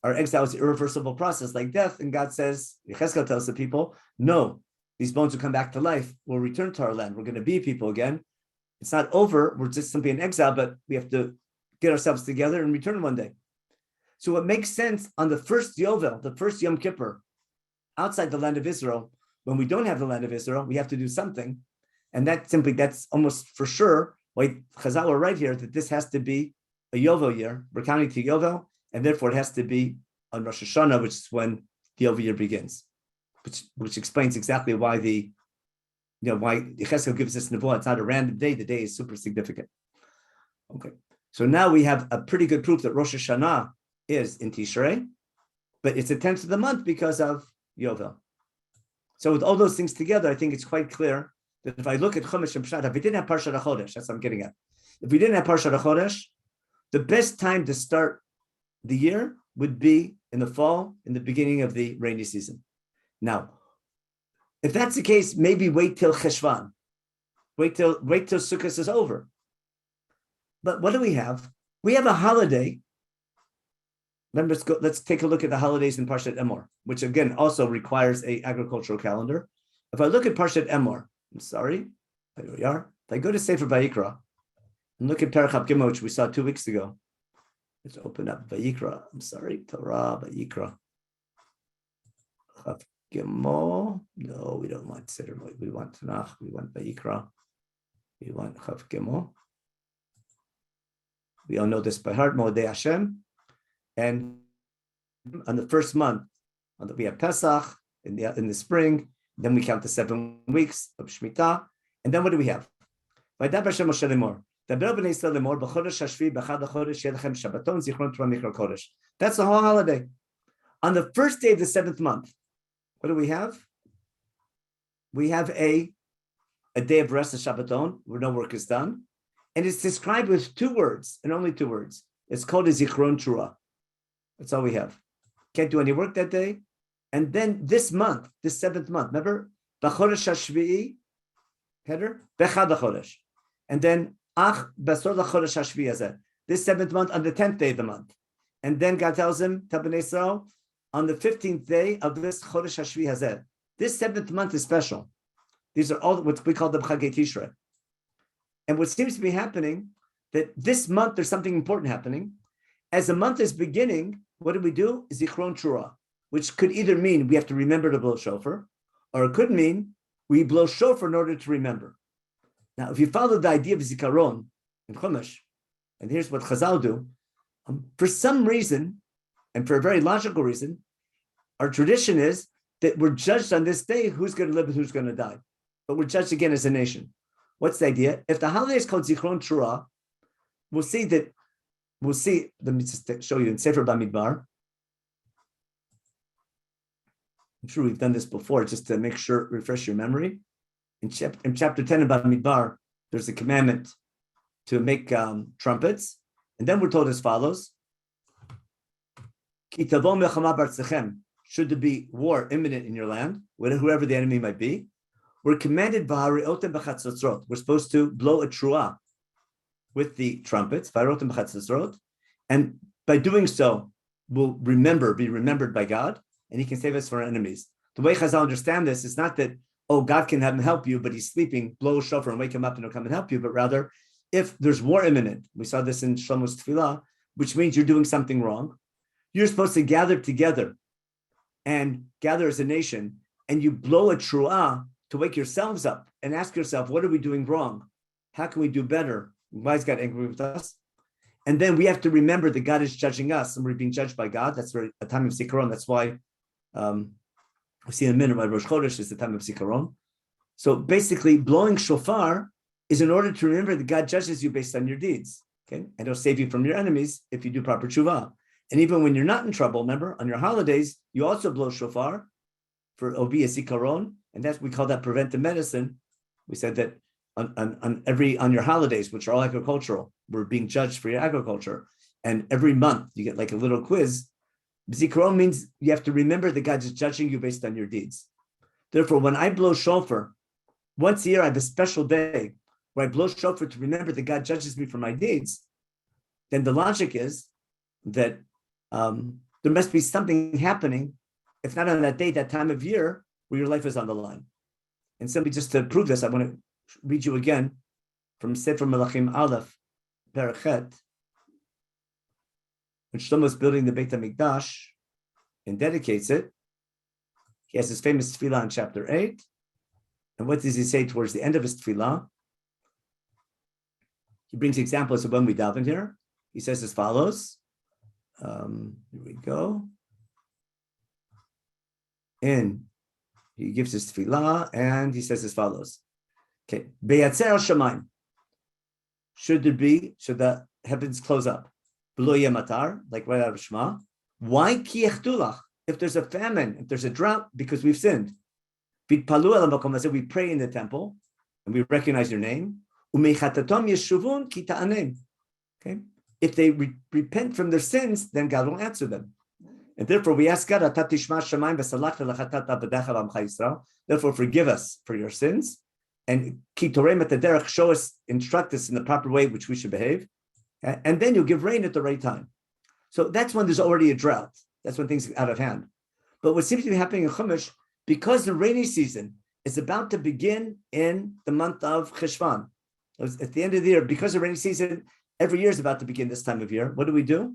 Speaker 2: Our exile is an irreversible process like death. And God says, Yechezkel tells the people, no, these bones will come back to life. We'll return to our land. We're going to be people again. It's not over. We're just simply in exile, but we have to get ourselves together and return one day. So it makes sense on the first Yovel, the first Yom Kippur, outside the land of Israel, when we don't have the land of Israel, we have to do something. And that's almost for sure why Chazal are right here, that this has to be a Yovel year. We're counting to Yovel, and therefore it has to be on Rosh Hashanah, which is when the Yovel year begins, which explains exactly why why Yechezkel gives us nevuah. It's not a random day. The day is super significant. Okay. So now we have a pretty good proof that Rosh Hashanah is in Tishrei, but it's the 10th of the month because of Yovel. So with all those things together, I think it's quite clear that if I look at Chumash and Pshat, if we didn't have Parshat HaChodesh, that's what I'm getting at. If we didn't have Parshat HaChodesh, the best time to start the year would be in the fall, in the beginning of the rainy season. Now, if that's the case, maybe wait till Cheshvan. Wait till Sukkot is over. But what do we have? We have a holiday. Let's take a look at the holidays in Parshat Emor, which again also requires an agricultural calendar. If I look at Parshat Emor, here we are. If I go to Sefer Vayikra and look at Perek Gimel, which we saw 2 weeks ago, let's open up Vayikra. Torah, Vayikra. Gimel. No, we don't want Seder. We want Tanakh. We want Vayikra. We want Chav Gimel. We all know this by heart, Moedei Hashem. And on the first month, we have Pesach in the spring. Then we count the 7 weeks of Shmitah. And then what do we have? That's the whole holiday. On the first day of the 7th month, what do we have? We have a day of rest, a Shabbaton, where no work is done. And it's described with 2 words, and only 2 words. It's called a Zichron Trua. That's all we have. Can't do any work that day. And then this month, this 7th month, remember? B'chodesh hashvi'i, header, b'chad ha'chodesh. And then ach basor l'chodesh hashvi'i hazeh. This 7th month on the 10th day of the month. And then God tells him, tell Bnei Yisrael, on the 15th day of this chodesh hashvi'i hazeh. This 7th month is special. These are all what we call the Chagei Tishrei. And what seems to be happening, that this month there's something important happening. As the month is beginning, what do? Zichron Trua, which could either mean we have to remember to blow shofar, or it could mean we blow shofar in order to remember. Now, if you follow the idea of Zikaron in Chumash, and here's what Chazal do, for some reason, and for a very logical reason, our tradition is that we're judged on this day who's going to live and who's going to die. But we're judged again as a nation. What's the idea? If the holiday is called Zichron Trua, we'll see, let me just show you in Sefer Bamidbar. I'm sure we've done this before, just to make sure, refresh your memory. In chapter 10 of Bamidbar, there's a commandment to make trumpets. And then we're told as follows: Ki tavo melchama b'artzachem, should there be war imminent in your land, whoever the enemy might be, we're commanded v'hariotem b'chatzotzrot. We're supposed to blow a truah with the trumpets, v'hariotem b'chatzotzrot, and by doing so, we'll be remembered by God, and He can save us from our enemies. The way Chazal understand this is not that, oh, God can have him help you, but he's sleeping, blow a shofar and wake him up and he'll come and help you, but rather, if there's war imminent, we saw this in Shlomo's Tefillah, which means you're doing something wrong, you're supposed to gather together and gather as a nation, and you blow a truah to wake yourselves up and ask yourself, what are we doing wrong? How can we do better? Why is God angry with us? And then we have to remember that God is judging us and we're being judged by God. That's a time of Zikaron. That's why we see in a minute why Rosh Chodesh is the time of Zikaron. So basically, blowing shofar is in order to remember that God judges you based on your deeds. Okay, and He'll save you from your enemies if you do proper tshuva. And even when you're not in trouble, remember, on your holidays, you also blow shofar for Obi Zikaron, and we call that preventive medicine. We said that on your holidays, which are all agricultural, we're being judged for your agriculture. And every month you get like a little quiz. Zikaron means you have to remember that God is judging you based on your deeds. Therefore, when I blow shofar, once a year I have a special day where I blow shofar to remember that God judges me for my deeds. Then the logic is that there must be something happening, if not on that day, that time of year, where your life is on the line. And simply just to prove this, I want to read you again from Sefer Menachem Aleph, Perachet, when Shlomo is building the Beit HaMikdash and dedicates it. He has his famous tefillah in chapter 8. And what does he say towards the end of his tefillah? He brings examples of when we daven here. He says as follows. Here we go. And he gives his tefillah and he says as follows. Okay. Beyatzer al-shamayim. Should the heavens close up? Below yematar, like right out of Shema. Why ki echtulach? If there's a famine, if there's a drought, because we've sinned. Vitpalu el makom hazeh, we pray in the temple and we recognize your name. Umeichatatom yeshuvun ki ta'anem. Okay. If they repent from their sins, then God will answer them. And therefore, we ask God, therefore, forgive us for your sins, and show us, instruct us in the proper way which we should behave, and then you'll give rain at the right time. So that's when there's already a drought. That's when things are out of hand. But what seems to be happening in Chumash, because the rainy season is about to begin in the month of Cheshvan, at the end of the year, because the rainy season every year is about to begin this time of year, what do?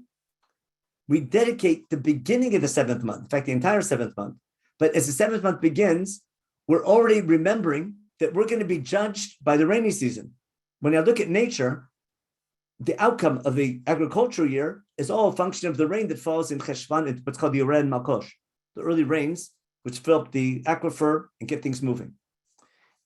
Speaker 2: We dedicate the beginning of the 7th month, in fact, the entire 7th month. But as the 7th month begins, we're already remembering that we're going to be judged by the rainy season. When I look at nature, the outcome of the agricultural year is all a function of the rain that falls in Cheshvan, what's called the Yored Malkosh, the early rains, which fill up the aquifer and get things moving.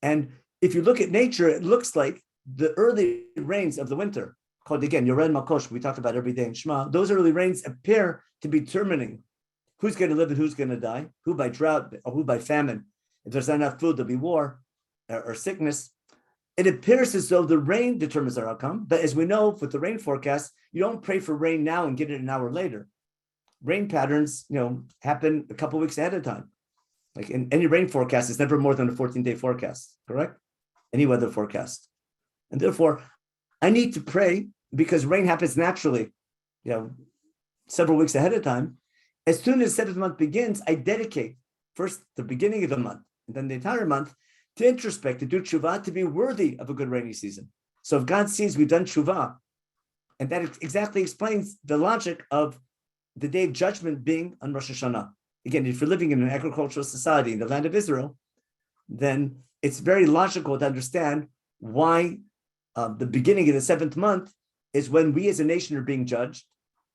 Speaker 2: And if you look at nature, it looks like the early rains of the winter, called again Yored Malkosh, we talk about every day in Shema, those early rains appear to be determining who's going to live and who's going to die, who by drought or who by famine. If there's not enough food, there'll be war or sickness. It appears as though the rain determines our outcome, but as we know with the rain forecast, you don't pray for rain now and get it an hour later. rain patterns, happen a couple of weeks ahead of time. Like in any rain forecast, it's never more than a 14-day forecast, correct? Any weather forecast. And therefore, I need to pray because rain happens naturally, several weeks ahead of time. As soon as the 7th month begins, I dedicate first the beginning of the month and then the entire month to introspect, to do tshuva, to be worthy of a good rainy season. So if God sees we've done tshuva, and that exactly explains the logic of the day of judgment being on Rosh Hashanah. Again, if you're living in an agricultural society in the land of Israel, then it's very logical to understand why the beginning of the 7th month is when we as a nation are being judged,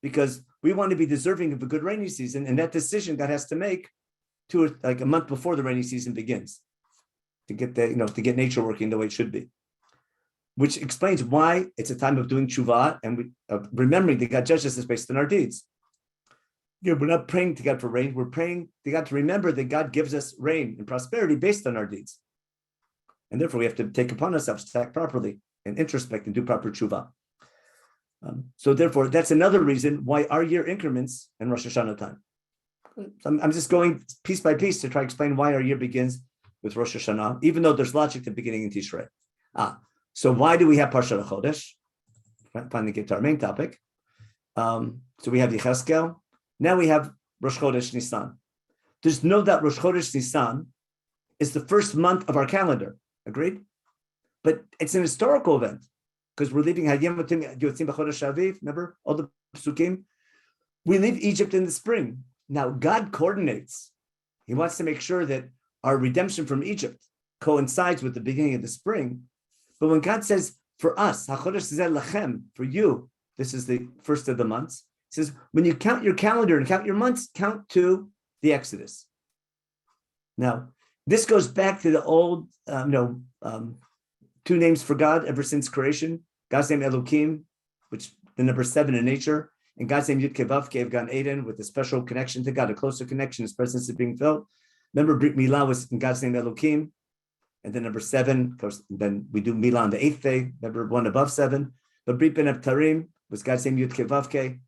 Speaker 2: because we want to be deserving of a good rainy season, and that decision God has to make like a month before the rainy season begins to get to get nature working the way it should be. Which explains why it's a time of doing tshuva and remembering that God judges us based on our deeds. We're not praying to God for rain. We're praying to God to remember that God gives us rain and prosperity based on our deeds. And therefore, we have to take upon ourselves to act properly and introspect and do proper tshuva. So therefore, that's another reason why our year increments in Rosh Hashanah time. I'm just going piece by piece to try to explain why our year begins with Rosh Hashanah, even though there's logic to beginning in Tishrei. So why do we have Parshat HaChodesh? Finally get to our main topic. So we have Yechezkel. Now we have Rosh Chodesh Nisan. There's no doubt Rosh Chodesh Nisan is the first month of our calendar. Agreed? But it's an historical event because we're leaving Hayim Yotzim B'Chodesh Aviv. Remember all the psukim? We leave Egypt in the spring. Now God coordinates. He wants to make sure that our redemption from Egypt coincides with the beginning of the spring. But when God says, for us, HaChodesh Zeh Lachem, for you, this is the first of the months, he says, when you count your calendar and count your months, count to the Exodus. Now, this goes back to the old, two names for God ever since creation. God's name Elohim, which the number 7 in nature, and God's name Yud Kei Vav Kei of Gan Eden, with a special connection to God, a closer connection, his presence is being felt. Remember, Brit Milah was in God's name Elohim. And then number 7, of course, then we do Milah on the 8th day, number 1 above 7. But Brit Ben Abtarim was God's name Yud Kei Vav Kei,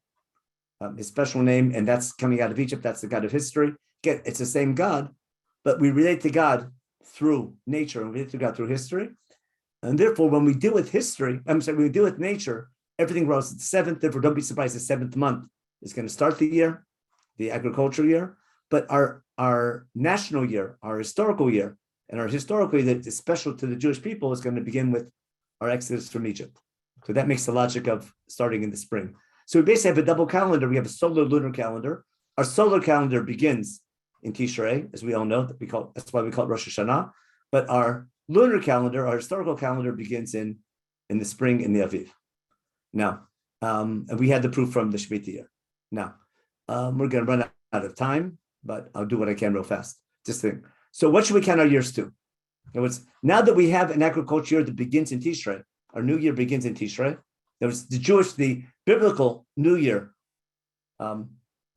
Speaker 2: his special name, and that's coming out of Egypt. That's the God of history. Again, it's the same God, but we relate to God through nature and we relate to God through history. And therefore, when we deal with history, when we deal with nature, everything grows at the 7th. Therefore, don't be surprised the 7th month is going to start the year, the agricultural year. But our national year, our historical year, and our historical year that is special to the Jewish people is going to begin with our exodus from Egypt. So that makes the logic of starting in the spring. So we basically have a double calendar. We have a solar lunar calendar. Our solar calendar begins in Tishrei, as we all know. That's why we call it Rosh Hashanah. But our lunar calendar, our historical calendar, begins in the spring in the Aviv. Now, and we had the proof from the Shmitah year. Now, we're going to run out of time, but I'll do what I can real fast. Just think. So what should we count our years to? In other words, now that we have an agriculture year that begins in Tishrei, our new year begins in Tishrei. There was the biblical new year, the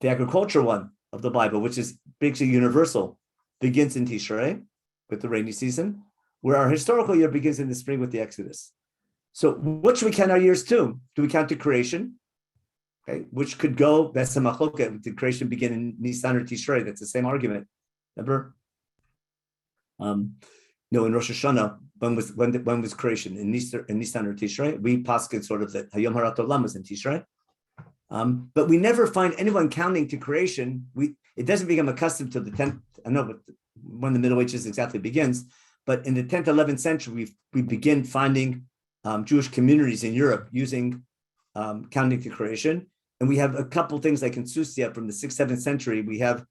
Speaker 2: agriculture one of the Bible, which is basically universal, begins in Tishrei with the rainy season, where our historical year begins in the spring with the Exodus. So what should we count our years to? Do we count to creation? Okay, which could go, that's the machloket, did creation begin in Nisan or Tishrei? That's the same argument. Remember? In Rosh Hashanah, when was creation? In Nisan or Tishrei? We paskin sort of that Hayom Harat Olam was in Tishrei. But we never find anyone counting to creation. It doesn't become accustomed to the 10th, I know when the Middle Ages exactly begins, but in the 10th, 11th century, we begin finding Jewish communities in Europe using counting to creation. And we have a couple things like in Susia from the 6th, 7th century, we have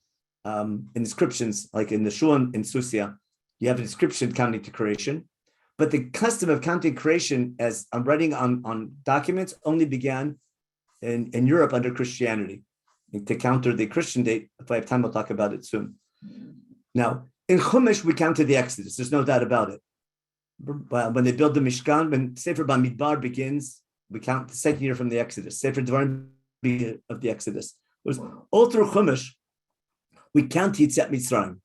Speaker 2: inscriptions, like in the Shuan in Susia, you have an inscription counting to creation. But the custom of counting creation as I'm writing on documents only began in Europe under Christianity, to counter the Christian date. If I have time, I'll talk about it soon. Now, in Chumash, we counted the Exodus. There's no doubt about it. When they build the Mishkan, when Sefer Bamidbar begins, we count the second year from the Exodus. Sefer Dvarim of the Exodus. All through Chumash, we count Yetziat Mitzrayim.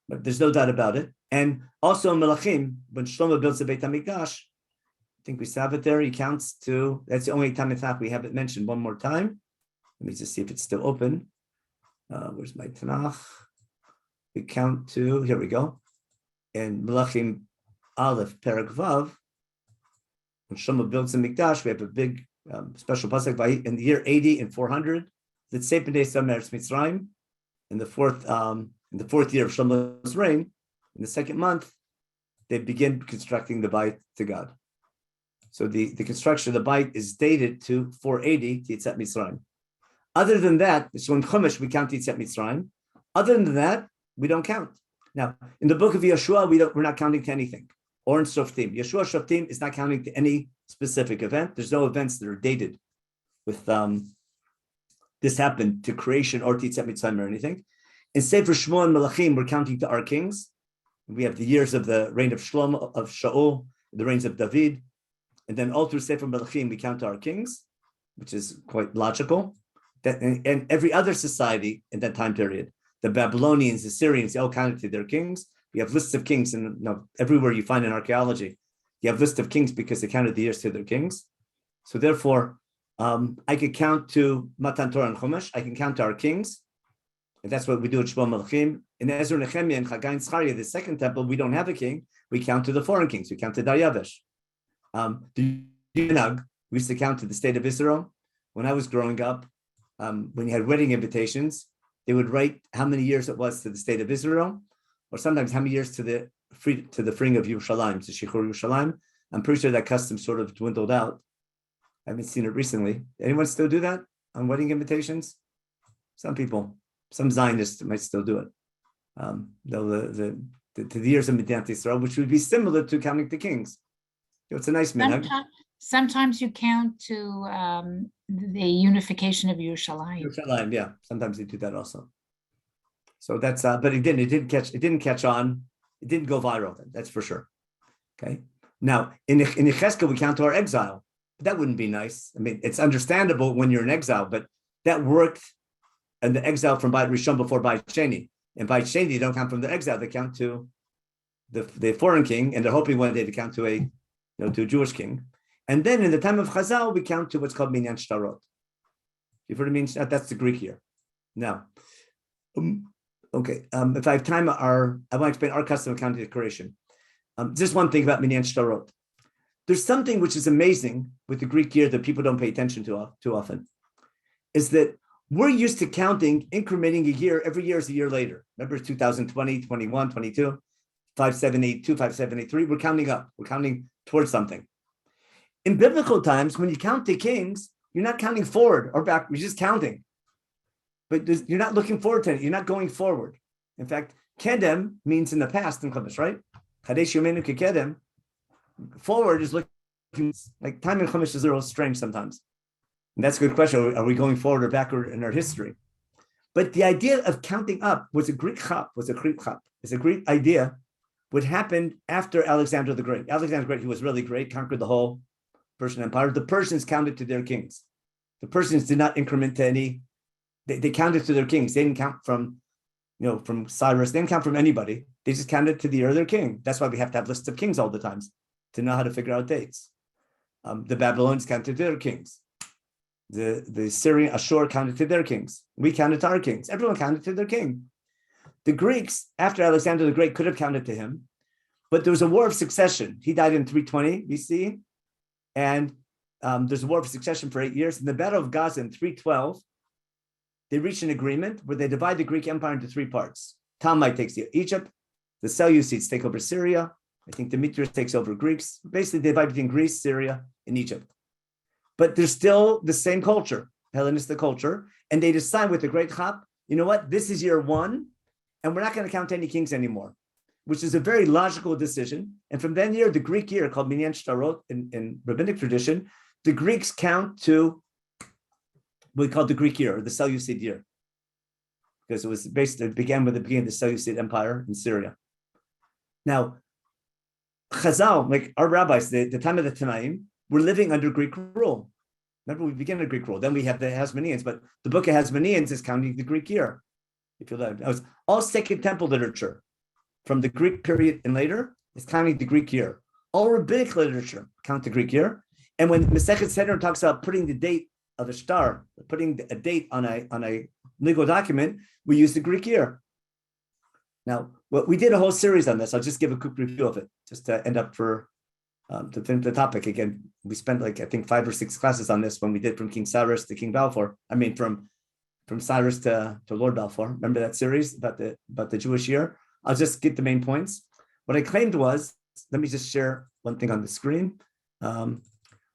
Speaker 2: But there's no doubt about it. And also in Melachim, when Shlomo builds the Beit HaMikdash, I think we have it there. He counts to, that's the only time in fact we have it mentioned one more time. Let me just see if it's still open. Where's my Tanakh? We count to, here we go. And Melachim Aleph, Perek Vav, when Shlomo builds the Mikdash, we have a big special pasuk in the year 80 and 400. That's Seipendei Samer Mitzrayim. In the fourth year of Shlomo's reign, in the second month, they begin constructing the Beit to God. So the construction of the Beit is dated to 480 Yitzat Mitzrayim. Other than that, so in Chumash we count Yitzat Mitzrayim. Other than that, we don't count. Now, in the book of Yeshua, we're not counting to anything. Or in Shoftim. Yeshua Shoftim is not counting to any specific event. There's no events that are dated with this happened to creation or to Yitzat Mitzrayim or anything. In Sefer Shmuel and Melachim, we're counting to our kings. We have the years of the reign of Shlomo, of Shaul, the reigns of David. And then all through Sefer Melachim, we count to our kings, which is quite logical. And every other society in that time period, the Babylonians, the Syrians, they all counted to their kings. We have lists of kings, and everywhere you find in archaeology, you have lists of kings because they counted the years to their kings. So therefore, I could count to Matan Torah and Chumash. I can count to our kings, and that's what we do at Shmuel Melachim. In Ezra, Nehemiah, and Chagai and Zechariah, the second temple, we don't have a king. We count to the foreign kings. We count to Daryavesh. The Yunag, we used to count to the state of Israel. When I was growing up, when you had wedding invitations, they would write how many years it was to the state of Israel, or sometimes how many years to the freeing of Yerushalayim, to Shichur Yerushalayim. I'm pretty sure that custom sort of dwindled out. I haven't seen it recently. Anyone still do that on wedding invitations? Some people, some Zionists might still do it. Though to the years of Medinas Israel, which would be similar to counting the kings. It's a nice minhag.
Speaker 4: Sometimes you count to the unification of Yerushalayim.
Speaker 2: Yerushalayim, yeah. Sometimes they do that also. So that's but again, it didn't catch on. It didn't go viral. That's for sure. Okay. Now in Yechezkel we count to our exile. But that wouldn't be nice. I mean, it's understandable when you're in exile, but that worked in the exile from Beit Rishon before Beit Sheni. And Beit Sheni, they don't count from the exile; they count to the foreign king, and they're hoping one day to count to a Jewish king. And then in the time of Chazal, we count to what's called Minyan Shtarot. You've heard of Minyan Shtarot? That's the Greek year. Now, if I have time, I want to explain our custom of counting the creation. Just one thing about Minyan Shtarot. There's something which is amazing with the Greek year that people don't pay attention to too often, is that we're used to counting, incrementing a year. Every year is a year later. Remember 2020, 21, 22, 5782, 5783. We're counting up. We're counting towards something. In biblical times, when you count the kings, you're not counting forward or back. You're just counting. But you're not looking forward to it. You're not going forward. In fact, kedem means in the past in Chumash, right? Kadesh Yomenu Kedem. Forward is looking like time in Chumash is a little strange sometimes. And that's a good question. Are we going forward or backward in our history? But the idea of counting up was a Greek chap, was a Greek chap. It's a Greek idea. What happened after Alexander the Great? Alexander the Great, he was really great, conquered the whole Persian Empire. The Persians counted to their kings. The Persians did not increment to any. They counted to their kings. They didn't count from Cyrus. They didn't count from anybody. They just counted to the year of their king. That's why we have to have lists of kings all the times to know how to figure out dates. The Babylonians counted to their kings. The Syrian Ashur counted to their kings. We counted to our kings. Everyone counted to their king. The Greeks, after Alexander the Great, could have counted to him, but there was a war of succession. He died in 320 BC, and there's a war of succession for 8 years. In the Battle of Gaza in 312, they reached an agreement where they divide the Greek Empire into 3 parts. Ptolemy takes Egypt, the Seleucids take over Syria, I think Demetrius takes over Greeks. Basically, they divide between Greece, Syria, and Egypt. But there's still the same culture, Hellenistic culture, and they decide with the great chap, you know what, this is year 1, and we're not going to count any kings anymore, which is a very logical decision. And from then year, the Greek year called Minyan Shtarot in rabbinic tradition, the Greeks count to what we call the Greek year, or the Seleucid year, because it began with the beginning of the Seleucid Empire in Syria. Now, Chazal, like our rabbis, the time of the Tanaim, were living under Greek rule. Remember, we begin with Greek rule. Then we have the Hasmoneans, but the book of Hasmoneans is counting the Greek year. If you like, all Second Temple literature from the Greek period and later is counting the Greek year. All rabbinic literature count the Greek year. And when Masechet Seder talks about putting the date of a star, putting a date on a legal document, we use the Greek year. Now, we did a whole series on this. I'll just give a quick review of it, just to end up to finish the topic. Again, we spent I think 5 or 6 classes on this when we did from King Cyrus to King Balfour. I mean, from Cyrus to Lord Balfour. Remember that series about the Jewish year? I'll just get the main points. What I claimed was, let me just share one thing on the screen.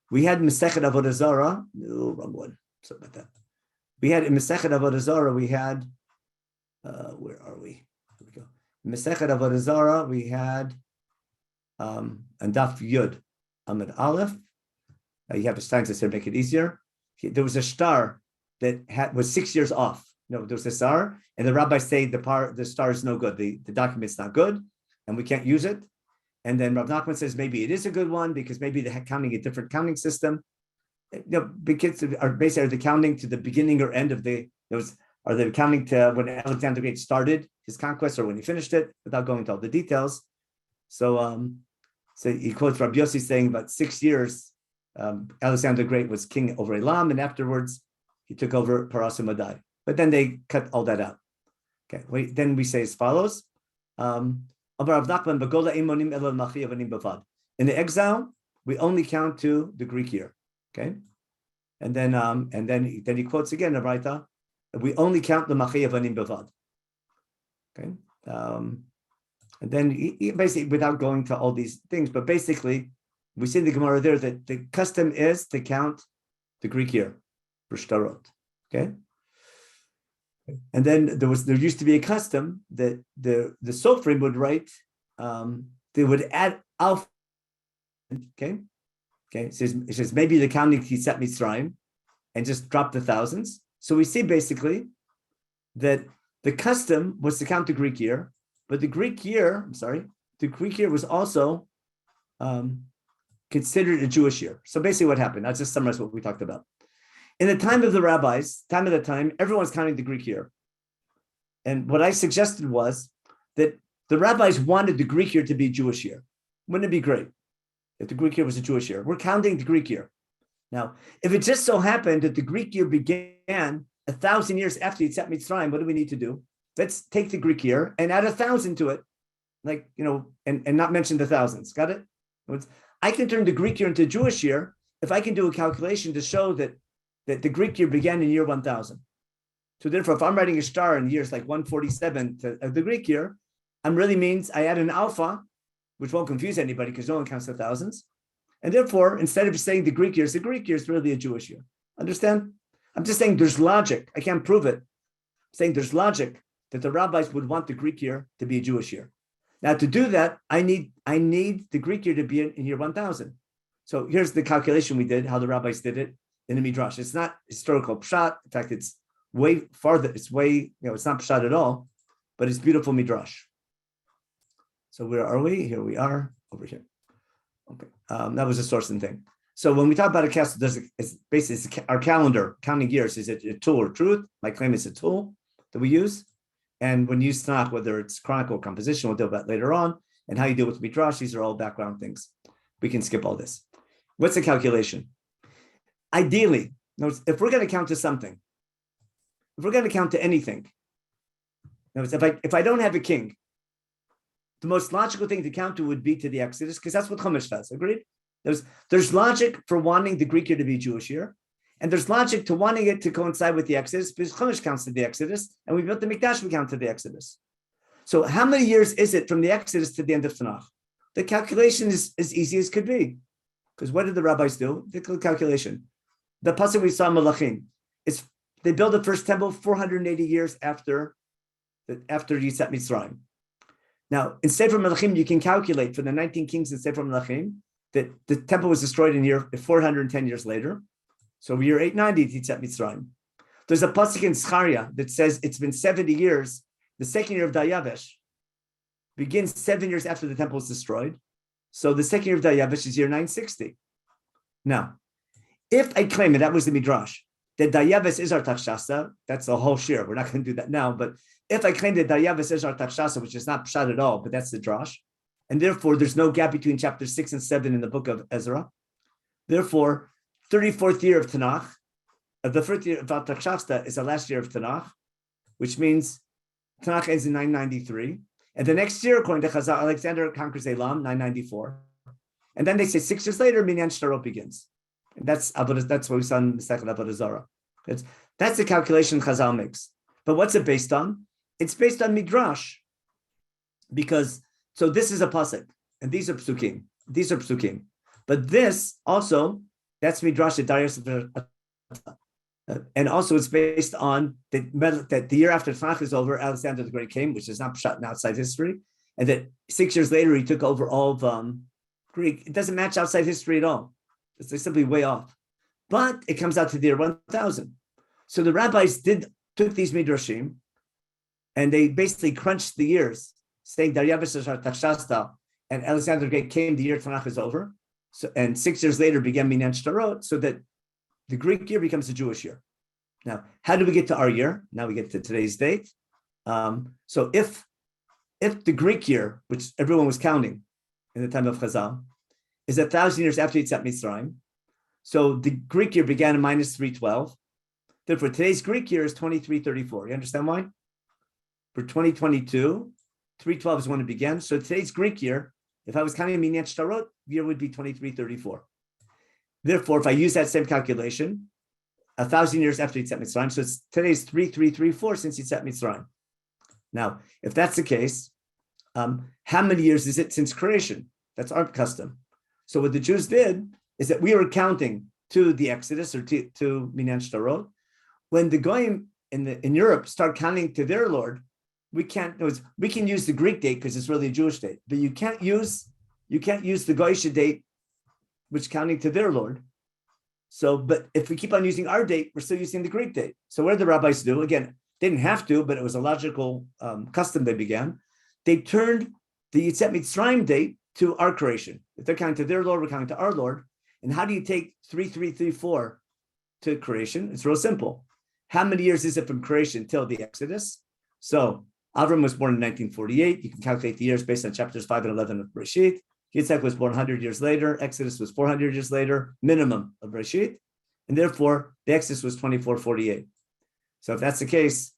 Speaker 2: We had Masechet Avodah Zarah. No, wrong one. Sorry about that. We had in Masechet Avodah Zarah, we had, where are we? Here we go. In Masechet Avodah Zarah, we had, and Daf Yud Amid Aleph. You have the scientists here to make it easier. There was a star that was 6 years off. There was a star, and the rabbis say the star is no good. The document's not good, and we can't use it. And then Rav Nachman says maybe it is a good one because maybe they're counting a different counting system. Because are they counting to the beginning or end of are they counting to when Alexander the Great started his conquest or when he finished it, without going into all the details. So he quotes Rabbi Yossi saying about 6 years, Alexander the Great was king over Elam, and afterwards he took over Paras Madai. But then they cut all that out. Okay, then we say as follows. In the exile, we only count to the Greek year. Okay, and then he quotes again the Raita. We only count the Machi Avanim Bavad. Okay, and then he basically, without going to all these things, but basically, we see in the Gemara there that the custom is to count the Greek year for Shtarot. Okay. And then there used to be a custom that the Sofrim would write, they would add alpha. Okay. It says maybe the counting Kitzat Mitzrayim and just drop the thousands. So we see basically that the custom was to count the Greek year, but the Greek year was also considered a Jewish year. So basically what happened, I'll just summarize what we talked about. In the time of the rabbis, everyone's counting the Greek year. And what I suggested was that the rabbis wanted the Greek year to be a Jewish year. Wouldn't it be great if the Greek year was a Jewish year? We're counting the Greek year. Now, if it just so happened that the Greek year began 1,000 years after Yitzhak Mitzrayim, what do we need to do? Let's take the Greek year and add 1,000 to it, and not mention the thousands. Got it? I can turn the Greek year into a Jewish year if I can do a calculation to show that the Greek year began in year 1,000. So therefore, if I'm writing a star in years like 147 to the Greek year, really means I add an alpha, which won't confuse anybody because no one counts the thousands. And therefore, instead of saying the Greek year is really a Jewish year. Understand? I'm just saying there's logic. I can't prove it. I'm saying there's logic that the rabbis would want the Greek year to be a Jewish year. Now, to do that, I need the Greek year to be in year 1,000. So here's the calculation we did, how the rabbis did it in the Midrash. It's not historical pshat. In fact, it's way farther. It's way, it's not pshat at all, but it's beautiful Midrash. So where are we? Here we are, over here. Okay, that was a sourcing thing. So when we talk about a castle, it's basically our calendar, counting years. Is it a tool or truth? My claim is a tool that we use. And when you use Tanakh, whether it's chronicle or composition, we'll deal with that later on, and how you deal with Midrash, these are all background things. We can skip all this. What's the calculation? Ideally, if we're going to count to something, if we're going to count to anything, if I don't have a king, the most logical thing to count to would be to the Exodus, because that's what Chumash says. Agreed? There's logic for wanting the Greek year to be a Jewish year, and there's logic to wanting it to coincide with the Exodus, because Chumash counts to the Exodus, and we built the Mikdash, we count to the Exodus. So how many years is it from the Exodus to the end of Tanakh? The calculation is as easy as could be, because what did the rabbis do? The calculation. The pasuk we saw in Malachim, they built the first temple 480 years after Yitzhak Mitzrayim. Now, in Sefer Melachim, you can calculate for the 19 kings in Sefer Melachim that the temple was destroyed in year 410 years later. So year 890, Yitzhak Mitzrayim. There's a pasuk in Zechariah that says it's been 70 years. The second year of Dayavesh begins 7 years after the temple was destroyed. So the second year of Dayavesh is year 960. Now, if I claim, and that was the Midrash, that Dayavesh is our Takshasa, that's a whole shir. We're not going to do that now, but if I claim that Dayavesh is our Takshasa, which is not Pshat at all, but that's the Drash, and therefore there's no gap between chapters 6 and 7 in the book of Ezra, therefore, 34th year of Tanakh the first year of Tachshasta is the last year of Tanakh, which means Tanakh ends in 993. And the next year, according to Chazal, Alexander conquers Elam, 994. And then they say 6 years later, Minyan Shtarot begins. And that's what we saw in the second Avodah Zarah. That's the calculation Chazal makes. But what's it based on? It's based on Midrash. So this is a pasuk, and these are psukim. But this also, that's Midrash Darius, and also it's based on that the year after Tanakh is over, Alexander the Great came, which is not shot in outside history, and that 6 years later he took over all of Greek. It doesn't match outside history at all. It's simply way off. But it comes out to the year 1000. So the rabbis took these midrashim, and they basically crunched the years, saying Daryavish Tachshasta and Alexander the Great came the year Tanakh is over. So, and 6 years later began Minyan Shtarot, so that the Greek year becomes a Jewish year. Now, how do we get to our year? Now we get to today's date. So if the Greek year, which everyone was counting in the time of Chazal, is 1,000 years after Yitzhak Mitzrayim, so the Greek year began in minus 312. Therefore, today's Greek year is 2334. You understand why? For 2022, 312 is when it began. So today's Greek year, if I was counting Minyan Shtarot, the year would be 2334. Therefore, if I use that same calculation, 1,000 years after Yitzhak Mitzrayim, so today's 3334 since Yitzhak Mitzrayim. Now, if that's the case, how many years is it since creation? That's our custom. So what the Jews did is that we were counting to the Exodus or to Minyan Shtarot. When the Goyim in Europe start counting to their Lord, we can use the Greek date because it's really a Jewish date, but you can't use the Goyish date, which is counting to their Lord. So, but if we keep on using our date, we're still using the Greek date. So what did the rabbis do? Again, they didn't have to, but it was a logical custom they began. They turned the Yitzhak Mitzrayim date to our creation. If they're counting to their Lord, we're counting to our Lord. And how do you take 3334 to creation? It's real simple. How many years is it from creation till the Exodus? So Avram was born in 1948. You can calculate the years based on chapters 5 and 11 of Bereshit. Yitzhak was born 100 years later. Exodus was 400 years later, minimum of Bereshit. And therefore, the Exodus was 2448. So if that's the case,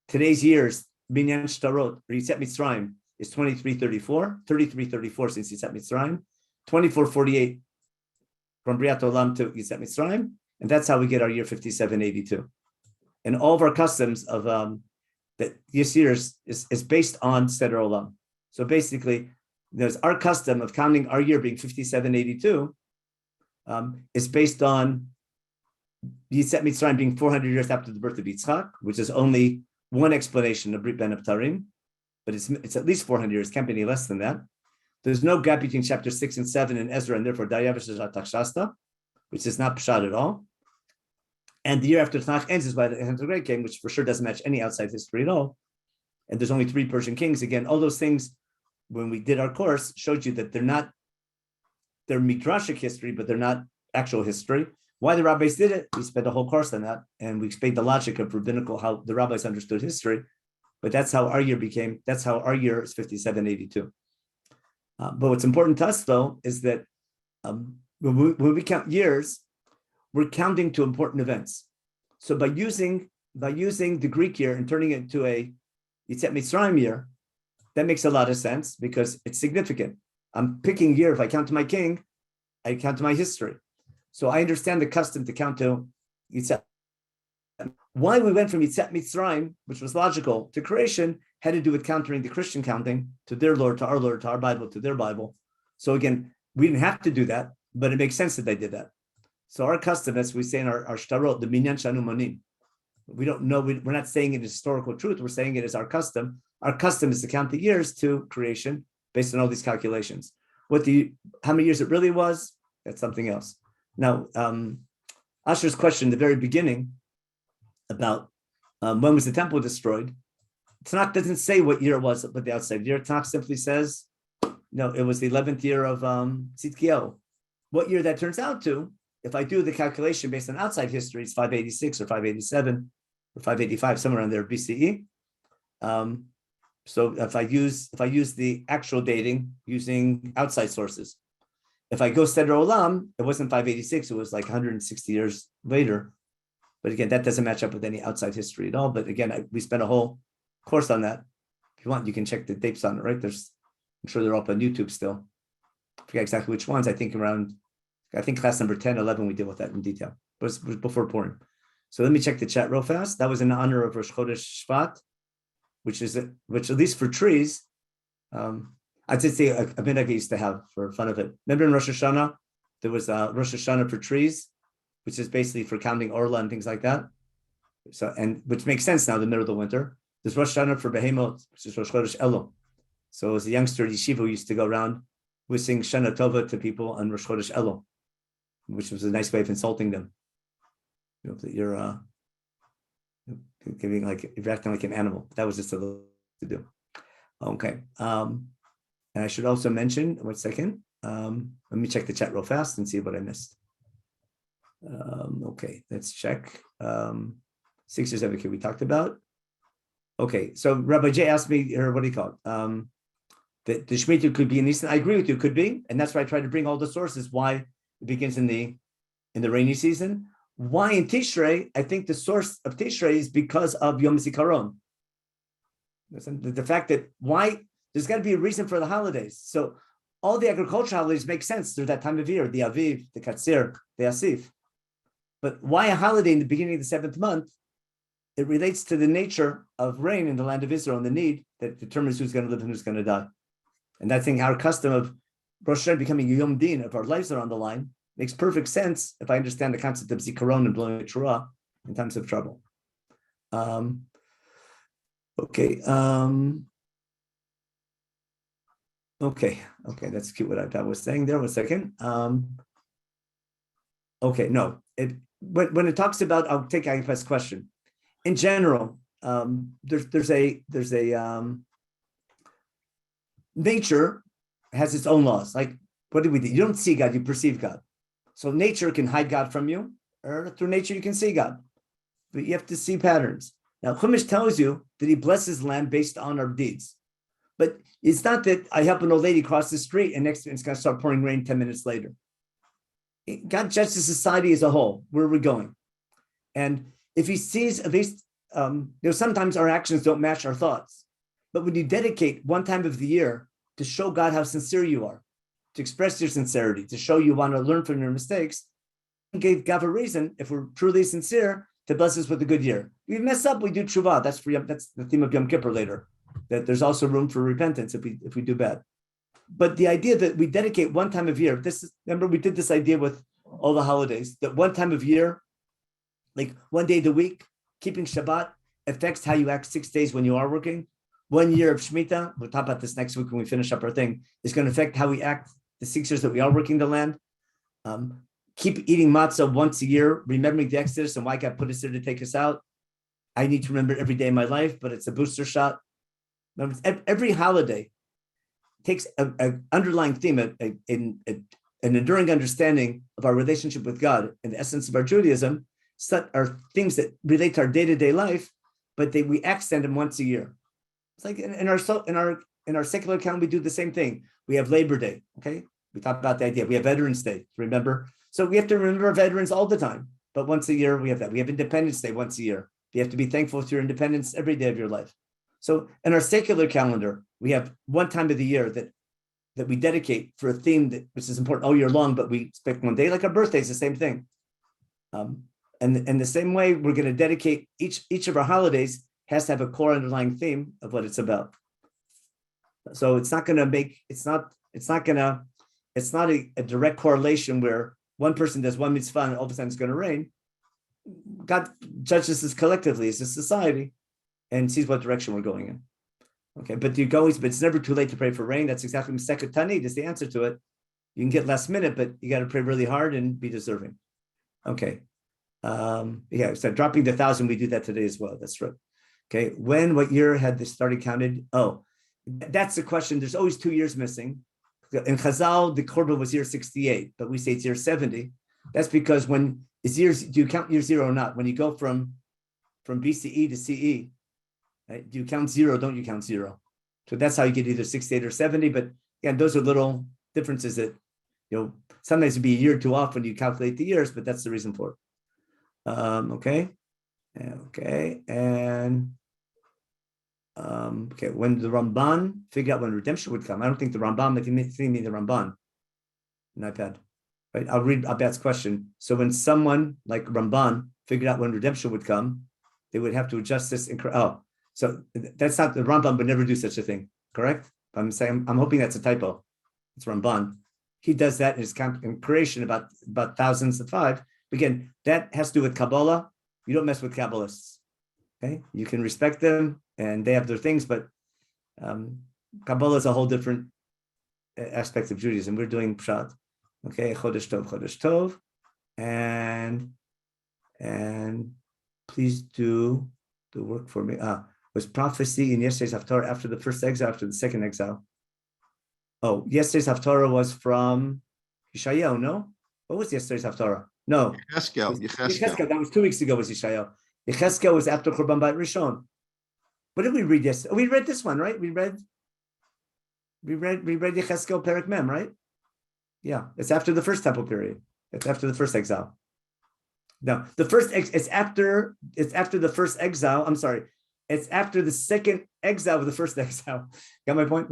Speaker 2: today's years, Minyan Shtarot, or Yitzhak Mitzrayim, is 3334 since Yitzhak Mitzrayim, 2448 from Briat Olam to Yitzhak Mitzrayim, and that's how we get our year 5782. And all of our customs of that this year is based on Seder Olam. So basically, there's our custom of counting our year being 5782 is based on Yitzhak Mitzrayim being 400 years after the birth of Yitzchak, which is only one explanation of Brit Ben Abtarim, but it's at least 400 years, can't be any less than that. There's no gap between chapter 6 and 7 in Ezra, and therefore Daryavish Tachshasta, which is not Pshat at all. And the year after Tanakh ends is by the Alexander the Great came, which for sure doesn't match any outside history at all. And there's only 3 Persian kings. Again, all those things, when we did our course, showed you that they're midrashic history, but they're not actual history. Why the rabbis did it, we spent a whole course on that, and we explained the logic of rabbinical, how the rabbis understood history. But that's how our year is 5782. But what's important to us, though, is that when we count years, we're counting to important events. So by using the Greek year and turning it into a Yitzhak Mitzrayim year, that makes a lot of sense because it's significant. I'm picking year. If I count to my king, I count to my history. So I understand the custom to count to Yitzhak. Why we went from Yitzhak Mitzrayim, which was logical, to creation, had to do with countering the Christian counting to their Lord, to our Bible, to their Bible. So again, we didn't have to do that, but it makes sense that they did that. So our custom, as we say in our shtarot, the minyan shanu manim, we don't know, we're not saying it is historical truth, we're saying it is our custom. Our custom is to count the years to creation based on all these calculations. How many years it really was, that's something else. Now, Asher's question at the very beginning about when was the temple destroyed, Tanakh doesn't say what year it was, but the outside year. Tanakh simply says, no, it was the 11th year of Tzidkiyahu. What year that turns out to, if I do the calculation based on outside history, it's 586 or 587 or 585, somewhere around there, BCE. So if I use the actual dating using outside sources, if I go Seder Olam, it wasn't 586, it was like 160 years later. But again, that doesn't match up with any outside history at all. But again, we spent a whole course on that. If you want, you can check the tapes on it, right? I'm sure they're up on YouTube still. I forget exactly which ones. I think class number 10, 11, we deal with that in detail. But it was before Purim. So let me check the chat real fast. That was in honor of Rosh Chodesh Shvat, which at least for trees, I did say a minhag I used to have for fun of it. Remember in Rosh Hashanah, there was Rosh Hashanah for trees, which is basically for counting orla and things like that. So, and which makes sense now in the middle of the winter. There's Rosh Hashanah for Behemot, which is Rosh Chodesh Elul. So as a youngster, yeshiva used to go around wishing Shana Tova to people on Rosh Chodesh Elul, which was a nice way of insulting them. You know, that you're you're acting like an animal. That was just a little to do. Okay. And I should also mention, 1 second. Let me check the chat real fast and see what I missed. Okay, let's check. 6 or 7 we talked about. Okay, so Rabbi J asked me, or what do you call it? That the Shmitah could be in Nisan. I agree with you, could be, and that's why I try to bring all the sources why it begins in the rainy season. Why in Tishrei? I think the source of Tishrei is because of Yom Zikaron. The fact that why there's got to be a reason for the holidays. So all the agricultural holidays make sense through that time of year: the Aviv, the Katsir, the Asif. But why a holiday in the beginning of the 7th month? It relates to the nature of rain in the land of Israel and the need that determines who's going to live and who's going to die. And I think our custom of Rosh Hashanah becoming a Yom Din, if our lives are on the line, makes perfect sense if I understand the concept of Zikaron and blowing a Torah in times of trouble. Okay, that's cute what I was saying there. 1 second. Okay, no. When it talks about, I'll take Agap's question. In general, there's a nature has its own laws. Like, what do we do? You don't see God, you perceive God. So nature can hide God from you, or through nature you can see God. But you have to see patterns. Now, Chumash tells you that he blesses land based on our deeds. But it's not that I help an old lady cross the street and next it's going to start pouring rain 10 minutes later. God judges society as a whole. Where are we going? And if he sees, at least, sometimes our actions don't match our thoughts. But when you dedicate one time of the year to show God how sincere you are, to express your sincerity, to show you want to learn from your mistakes, gave God a reason, if we're truly sincere, to bless us with a good year. We mess up, we do tshuva. That's the theme of Yom Kippur later. That there's also room for repentance if we do bad. But the idea that we dedicate one time of year, remember we did this idea with all the holidays, that one time of year, like one day of the week, keeping Shabbat affects how you act 6 days when you are working. 1 year of Shmitah, we'll talk about this next week when we finish up our thing, is going to affect how we act the 6 years that we are working the land. Keep eating matzah once a year, remembering the Exodus and why God put us there to take us out. I need to remember every day of my life, but it's a booster shot. Every holiday takes an underlying theme, an enduring understanding of our relationship with God and the essence of our Judaism. Such are things that relate to our day-to-day life, but we accent them once a year. It's like in our secular account, we do the same thing. We have Labor Day, okay? We talk about the idea. We have Veterans Day, remember? So we have to remember our veterans all the time, but once a year we have that. We have Independence Day once a year. You have to be thankful for your independence every day of your life. So in our secular calendar, we have one time of the year that we dedicate for a theme which is important all year long, but we expect one day, like our birthday is the same thing. And the same way we're going to dedicate each of our holidays has to have a core underlying theme of what it's about. So it's not a direct correlation where one person does one mitzvah and all of a sudden it's going to rain. God judges us collectively as a society and sees what direction we're going in. Okay, but it's never too late to pray for rain. That's exactly Masechet Tanit is the answer to it. You can get last minute, but you got to pray really hard and be deserving. Okay. So dropping the 1,000, we do that today as well. That's right. Okay. What year had this started counted? Oh, that's the question. There's always 2 years missing. In Chazal, the Korban was year 68, but we say it's year 70. That's because when it's years, do you count year 0 or not? When you go from BCE to CE, right, do you count 0? Don't you count 0? So that's how you get either 68 or 70. But again, those are little differences that, sometimes it'd be a year too off when you calculate the years, but that's the reason for it. Okay. Okay. And okay, when the Ramban figured out when redemption would come, I don't think the Ramban, if you mean the Ramban, an iPad, right? I'll read Abad's question. So when someone like Ramban figured out when redemption would come, they would have to adjust this. So that's not, the Rambam would never do such a thing, correct? I'm saying, I'm hoping that's a typo. It's Ramban. He does that in his creation about thousands of five. Again, that has to do with Kabbalah. You don't mess with Kabbalists. Okay, you can respect them and they have their things, but Kabbalah is a whole different aspect of Judaism. We're doing Pshat. Okay, Chodesh Tov, and please do the work for me. Was prophecy in yesterday's Haftarah after the first exile, after the second exile? Oh, yesterday's Haftarah was from Yeshayahu, no? What was yesterday's Haftarah? No. Yecheskel. That was 2 weeks ago, was Yeshayahu. Yecheskel was after Churban Bayit Rishon. What did we read yesterday? Oh, we read this one, right? We read Yecheskel Perek Mem, right? Yeah, it's after the first temple period. It's after the first exile. No, it's after the first exile. I'm sorry. It's after the second exile of the first exile. Got my point?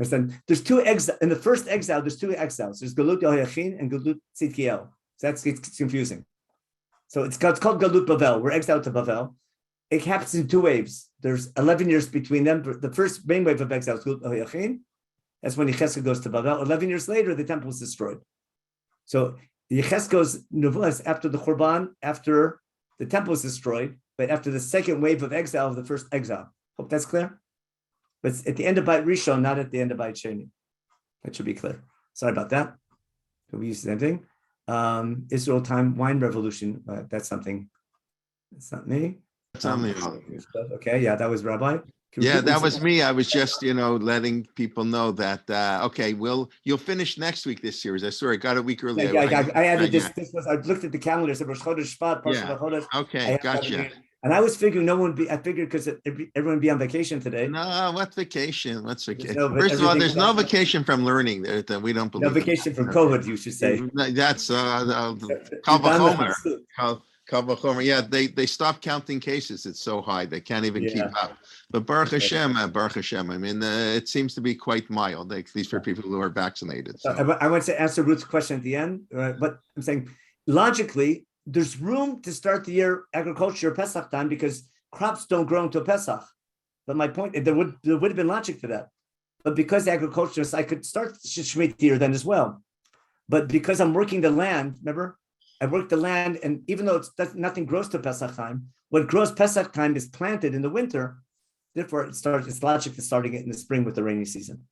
Speaker 2: There's two exiles. In the first exile, there's two exiles. There's Galut Yehoiachin and Galut Tzidkiel. So it's confusing. So it's called Galut Bavel. We're exiled to Bavel. It happens in two waves. There's 11 years between them. The first main wave of exile is Galut Yehoiachin. That's when Yecheskel goes to Bavel. 11 years later, the temple was destroyed. So Yecheskel's Nevuah is after the Churban, after the temple was destroyed, but after the second wave of exile of the first exile. Hope that's clear. But it's at the end of Bayit Rishon, not at the end of Bayit Sheni. That should be clear. Sorry about that. We use the same thing. Israel time wine revolution. That's something. That's not me.
Speaker 1: That's not me.
Speaker 2: Okay, yeah, that was Rabbi.
Speaker 1: Yeah, that was me. I was just, letting people know that, okay, you'll finish next week this series. I swear I got a week earlier.
Speaker 2: I added this. This was, I looked at the calendar, said Rosh Chodesh Shvat, Parshat Chodesh.
Speaker 1: Okay, gotcha.
Speaker 2: And I was figuring I figured because everyone would be on vacation today.
Speaker 1: No, what vacation? What's vacation?
Speaker 2: No,
Speaker 1: first of all, there's no vacation from learning. That we don't believe.
Speaker 2: No vacation from COVID, you should say.
Speaker 1: That's Kal Vachomer. Kal Vachomer. Yeah, they stopped counting cases. It's so high they can't even keep up. But Baruch Hashem. I mean, it seems to be quite mild, at least for people who are vaccinated. So.
Speaker 2: I want to answer Ruth's question at the end, but I'm saying logically, there's room to start the year agriculture Pesach time because crops don't grow until Pesach. But my point, there would have been logic to that. But because agriculturists, I could start Shemitah year then as well. But because I'm working the land, remember, I work the land, and even though nothing grows to Pesach time, what grows Pesach time is planted in the winter. Therefore, it's logic to starting it in the spring with the rainy season.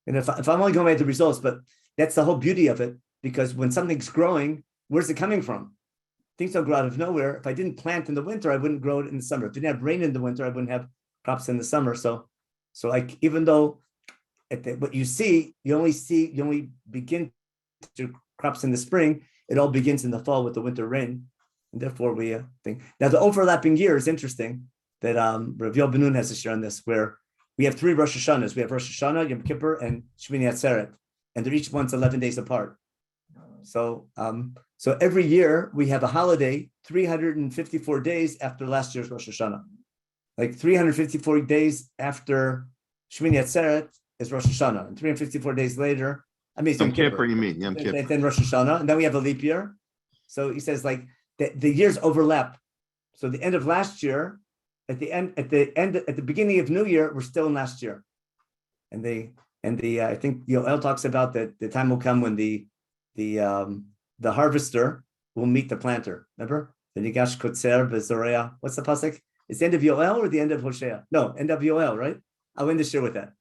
Speaker 2: And if I'm only going by the results, but that's the whole beauty of it, because when something's growing, where's it coming from? Things don't grow out of nowhere. If I didn't plant in the winter, I wouldn't grow it in the summer. If it didn't have rain in the winter, I wouldn't have crops in the summer. So like, even though what you see, you only begin to crops in the spring, it all begins in the fall with the winter rain. And therefore we think. Now the overlapping year is interesting that Rav Yoel Ben Nun has to share on this, where we have 3 Rosh Hashanahs. We have Rosh Hashanah, Yom Kippur, and Shmini Atzeret. And they're each one's 11 days apart. So every year we have a holiday 354 days after last year's Rosh Hashanah. Like 354 days after Shmini Atzeret is Rosh Hashanah, and 354 days later, Yom Kippur. You mean Yom Kippur? Then Rosh Hashanah, and then we have a leap year. So he says like the years overlap. So the end of last year, at the beginning of New Year, we're still in last year, and I think Yoel talks about that the time will come when the harvester will meet the planter. Remember? The Nigash Kotzer Bezorea. What's the pasuk? It's the end of Yoel or the end of Hosea? No, end of Yoel, right? I'll end the share with that.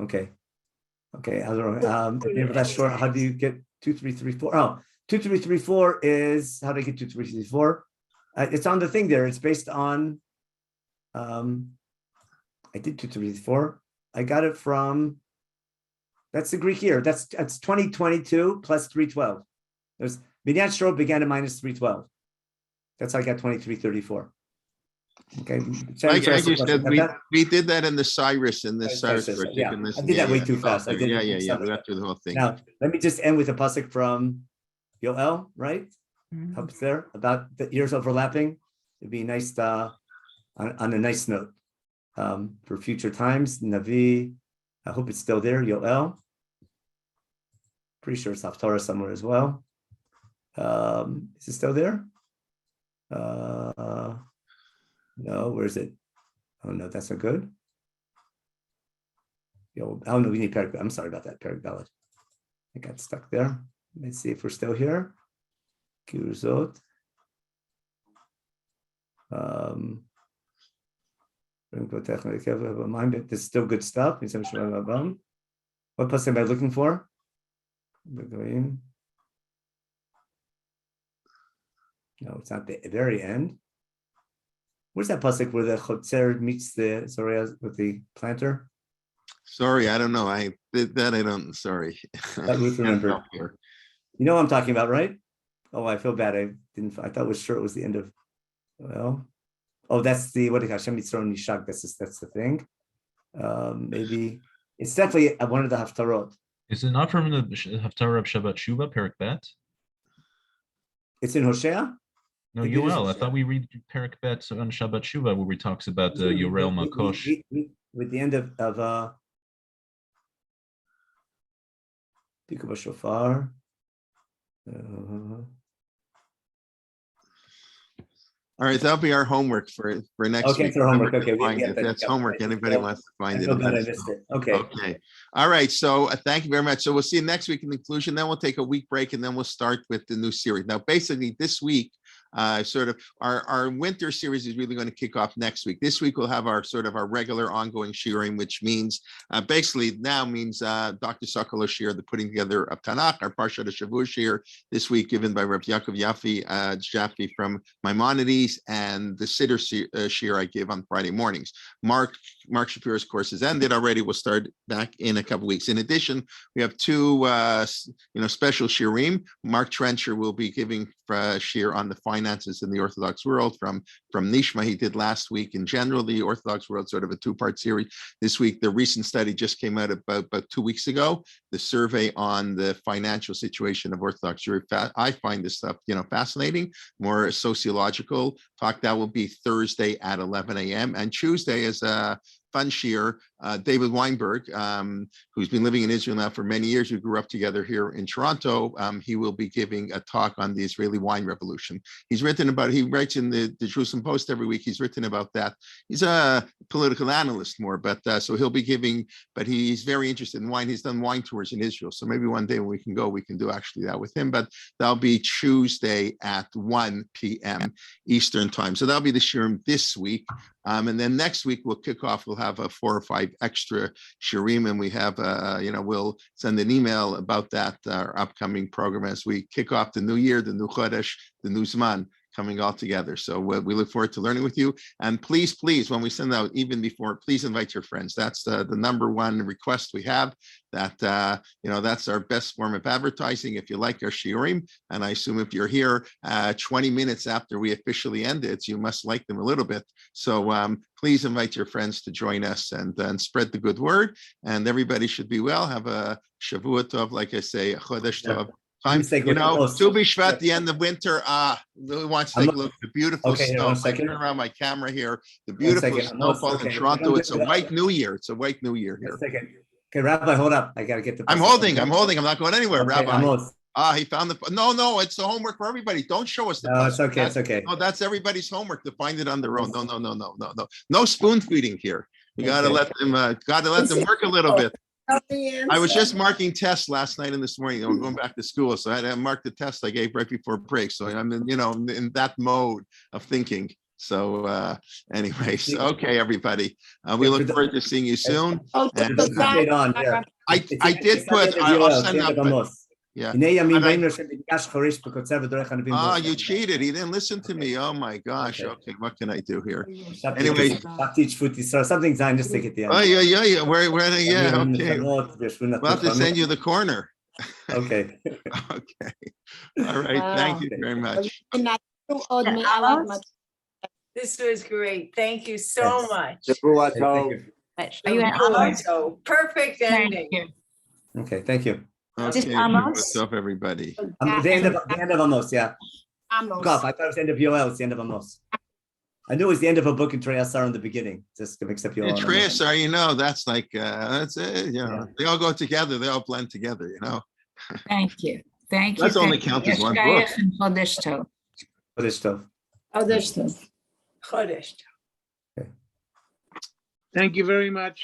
Speaker 2: Okay. That's short. How do you get 2, 3, 3, 4? Oh, 2, 3, 3, 4 is how do I get 2, 3, 3, 4? It's on the thing there. It's based on. I did 2, 3, 4. I got it from. That's the Greek year. That's 2022 plus 312. There's Binyan Shor began at minus 312. That's how I got 2334. Okay.
Speaker 1: We did that in the Cyrus Cyrus.
Speaker 2: Yeah, I did that way too fast. I did.
Speaker 1: Yeah. We got through the whole thing.
Speaker 2: Now let me just end with a pasuk from Yoel, right? Hope it's there. About the years overlapping. It'd be nice on a nice note for future times. Navi, I hope it's still there. Yoel. Pretty sure it's Haftarah somewhere as well. Is it still there? No, where is it? Oh no, that's not good. Oh no, we need Perik. I'm sorry about that, Perik Ballot. I got stuck there. Let's see if we're still here. Kirzot. This is still good stuff. What pasuk am I looking for? No, it's not the very end. Where's that pasuk where the chotzer meets the Zorah with the planter?
Speaker 1: Sorry, I don't know. I don't. Sorry.
Speaker 2: That Ruth remembered. You know what I'm talking about, right? Oh, I feel bad. I thought it was sure it was the end of. Well, oh, that's the what Hashem Yitzron Nishak. That's the thing. Maybe it's definitely one of the haftarot.
Speaker 6: Is it not from the Haftarah of Shabbat Shuvah, Perik Bet?
Speaker 2: It's in Hosea.
Speaker 6: No, Yoel. I thought we read Perik Bet on Shabbat Shuvah where we talks about Yorel Makosh.
Speaker 2: With the end of Pikva Shofar.
Speaker 1: All right, that'll be our homework for next week.
Speaker 2: Okay, it's our homework. Okay,
Speaker 1: if that's homework, anybody wants to find it.
Speaker 2: I missed it. Okay.
Speaker 1: Okay. All right. So thank you very much. So we'll see you next week in the conclusion. Then we'll take a week break, and then we'll start with the new series. Now, basically, this week, sort of our winter series is really going to kick off next week. This week we'll have our sort of our regular ongoing shiurim, which means basically now means Dr. Sokolow shiur, the putting together of Tanakh, our Parshat Shavua shiur this week given by Rabbi Yaakov Jaffe from Maimonides, and the Siddur shiur I give on Friday mornings. Mark Shapiro's course has ended already. We'll start back in a couple weeks. In addition, we have two special shiurim. Mark Trencher will be giving shiur on the finances in the Orthodox world from Nishma. He did last week. In general, the Orthodox world, sort of a two-part series. This week, the recent study just came out about 2 weeks ago, the survey on the financial situation of Orthodox Jewry. I find this stuff, fascinating, more sociological talk. That will be Thursday at 11 a.m. and Tuesday is a fun shiur. David Weinberg, who's been living in Israel now for many years, we grew up together here in Toronto. He will be giving a talk on the Israeli wine revolution. He writes in the Jerusalem Post every week. He's written about that. He's a political analyst more, but so he'll be giving, but he's very interested in wine. He's done wine tours in Israel. So maybe one day when we can go, we can do actually that with him, but that'll be Tuesday at 1 p.m. Eastern time. So that'll be the shiurim this week. And then next week we'll kick off, we'll have 4 or 5 extra shiurim, and we have, we'll send an email about that, our upcoming program as we kick off the new year, the new Chodesh, the new Zman coming all together. So we look forward to learning with you. And please, when we send out, even before, please invite your friends. That's the number one request we have. That, that's our best form of advertising. If you like our shiurim, and I assume if you're here 20 minutes after we officially end it, you must like them a little bit. So please invite your friends to join us and spread the good word. And everybody should be well. Have a Shavua Tov, like I say, a Chodesh Tov. Tu B'Shvat, the end of winter. Really wants to take a look at the beautiful snow. I turn around my camera here. The beautiful snowfall in Toronto. It's a white New Year. It's a white New Year here.
Speaker 2: Okay, Rabbi, hold up. I gotta get the.
Speaker 1: I'm holding. I'm not going anywhere, Rabbi. He found the. No. It's the homework for everybody. Don't show us the.
Speaker 2: No, it's okay. It's okay.
Speaker 1: No, that's everybody's homework to find it on their own. No. No spoon feeding here. You gotta let them. Work a little bit. I was just marking tests last night and this morning. I'm going back to school, so I had to mark the test I gave right before break. So I'm in that mode of thinking. So anyways, okay, everybody. We look forward to seeing you soon. I did put. I'll send out. Yeah. You cheated. He didn't listen to me. Oh my gosh. Okay, what can I do here? Anyway,
Speaker 2: something's on. Just take it down.
Speaker 1: Oh yeah. Where? Yeah. Okay. We'll have to send you the corner.
Speaker 2: Okay.
Speaker 1: Okay. All right. Thank you very much.
Speaker 7: This was great. Thank you so much.
Speaker 2: You.
Speaker 7: Perfect ending.
Speaker 2: Okay. Thank you.
Speaker 1: Okay, what's up, everybody?
Speaker 2: The end of Amos, yeah.
Speaker 7: Amos.
Speaker 2: I thought it was the end of Yoel. It's the end of Amos. I knew it was the end of a book in Treyasar in the beginning, just to mix up Yoel.
Speaker 1: In
Speaker 2: and Amos.
Speaker 1: Treyasar, that's like, that's it, they all go together, they all blend together,
Speaker 4: Thank you. Thank you.
Speaker 1: That's only
Speaker 4: thank you.
Speaker 1: count as one
Speaker 4: Yeshayach
Speaker 1: book.
Speaker 4: and Chodesh Tov.
Speaker 2: Chodesh Tov.
Speaker 4: Chodesh Tov.
Speaker 7: Chodesh.
Speaker 8: Thank you very much.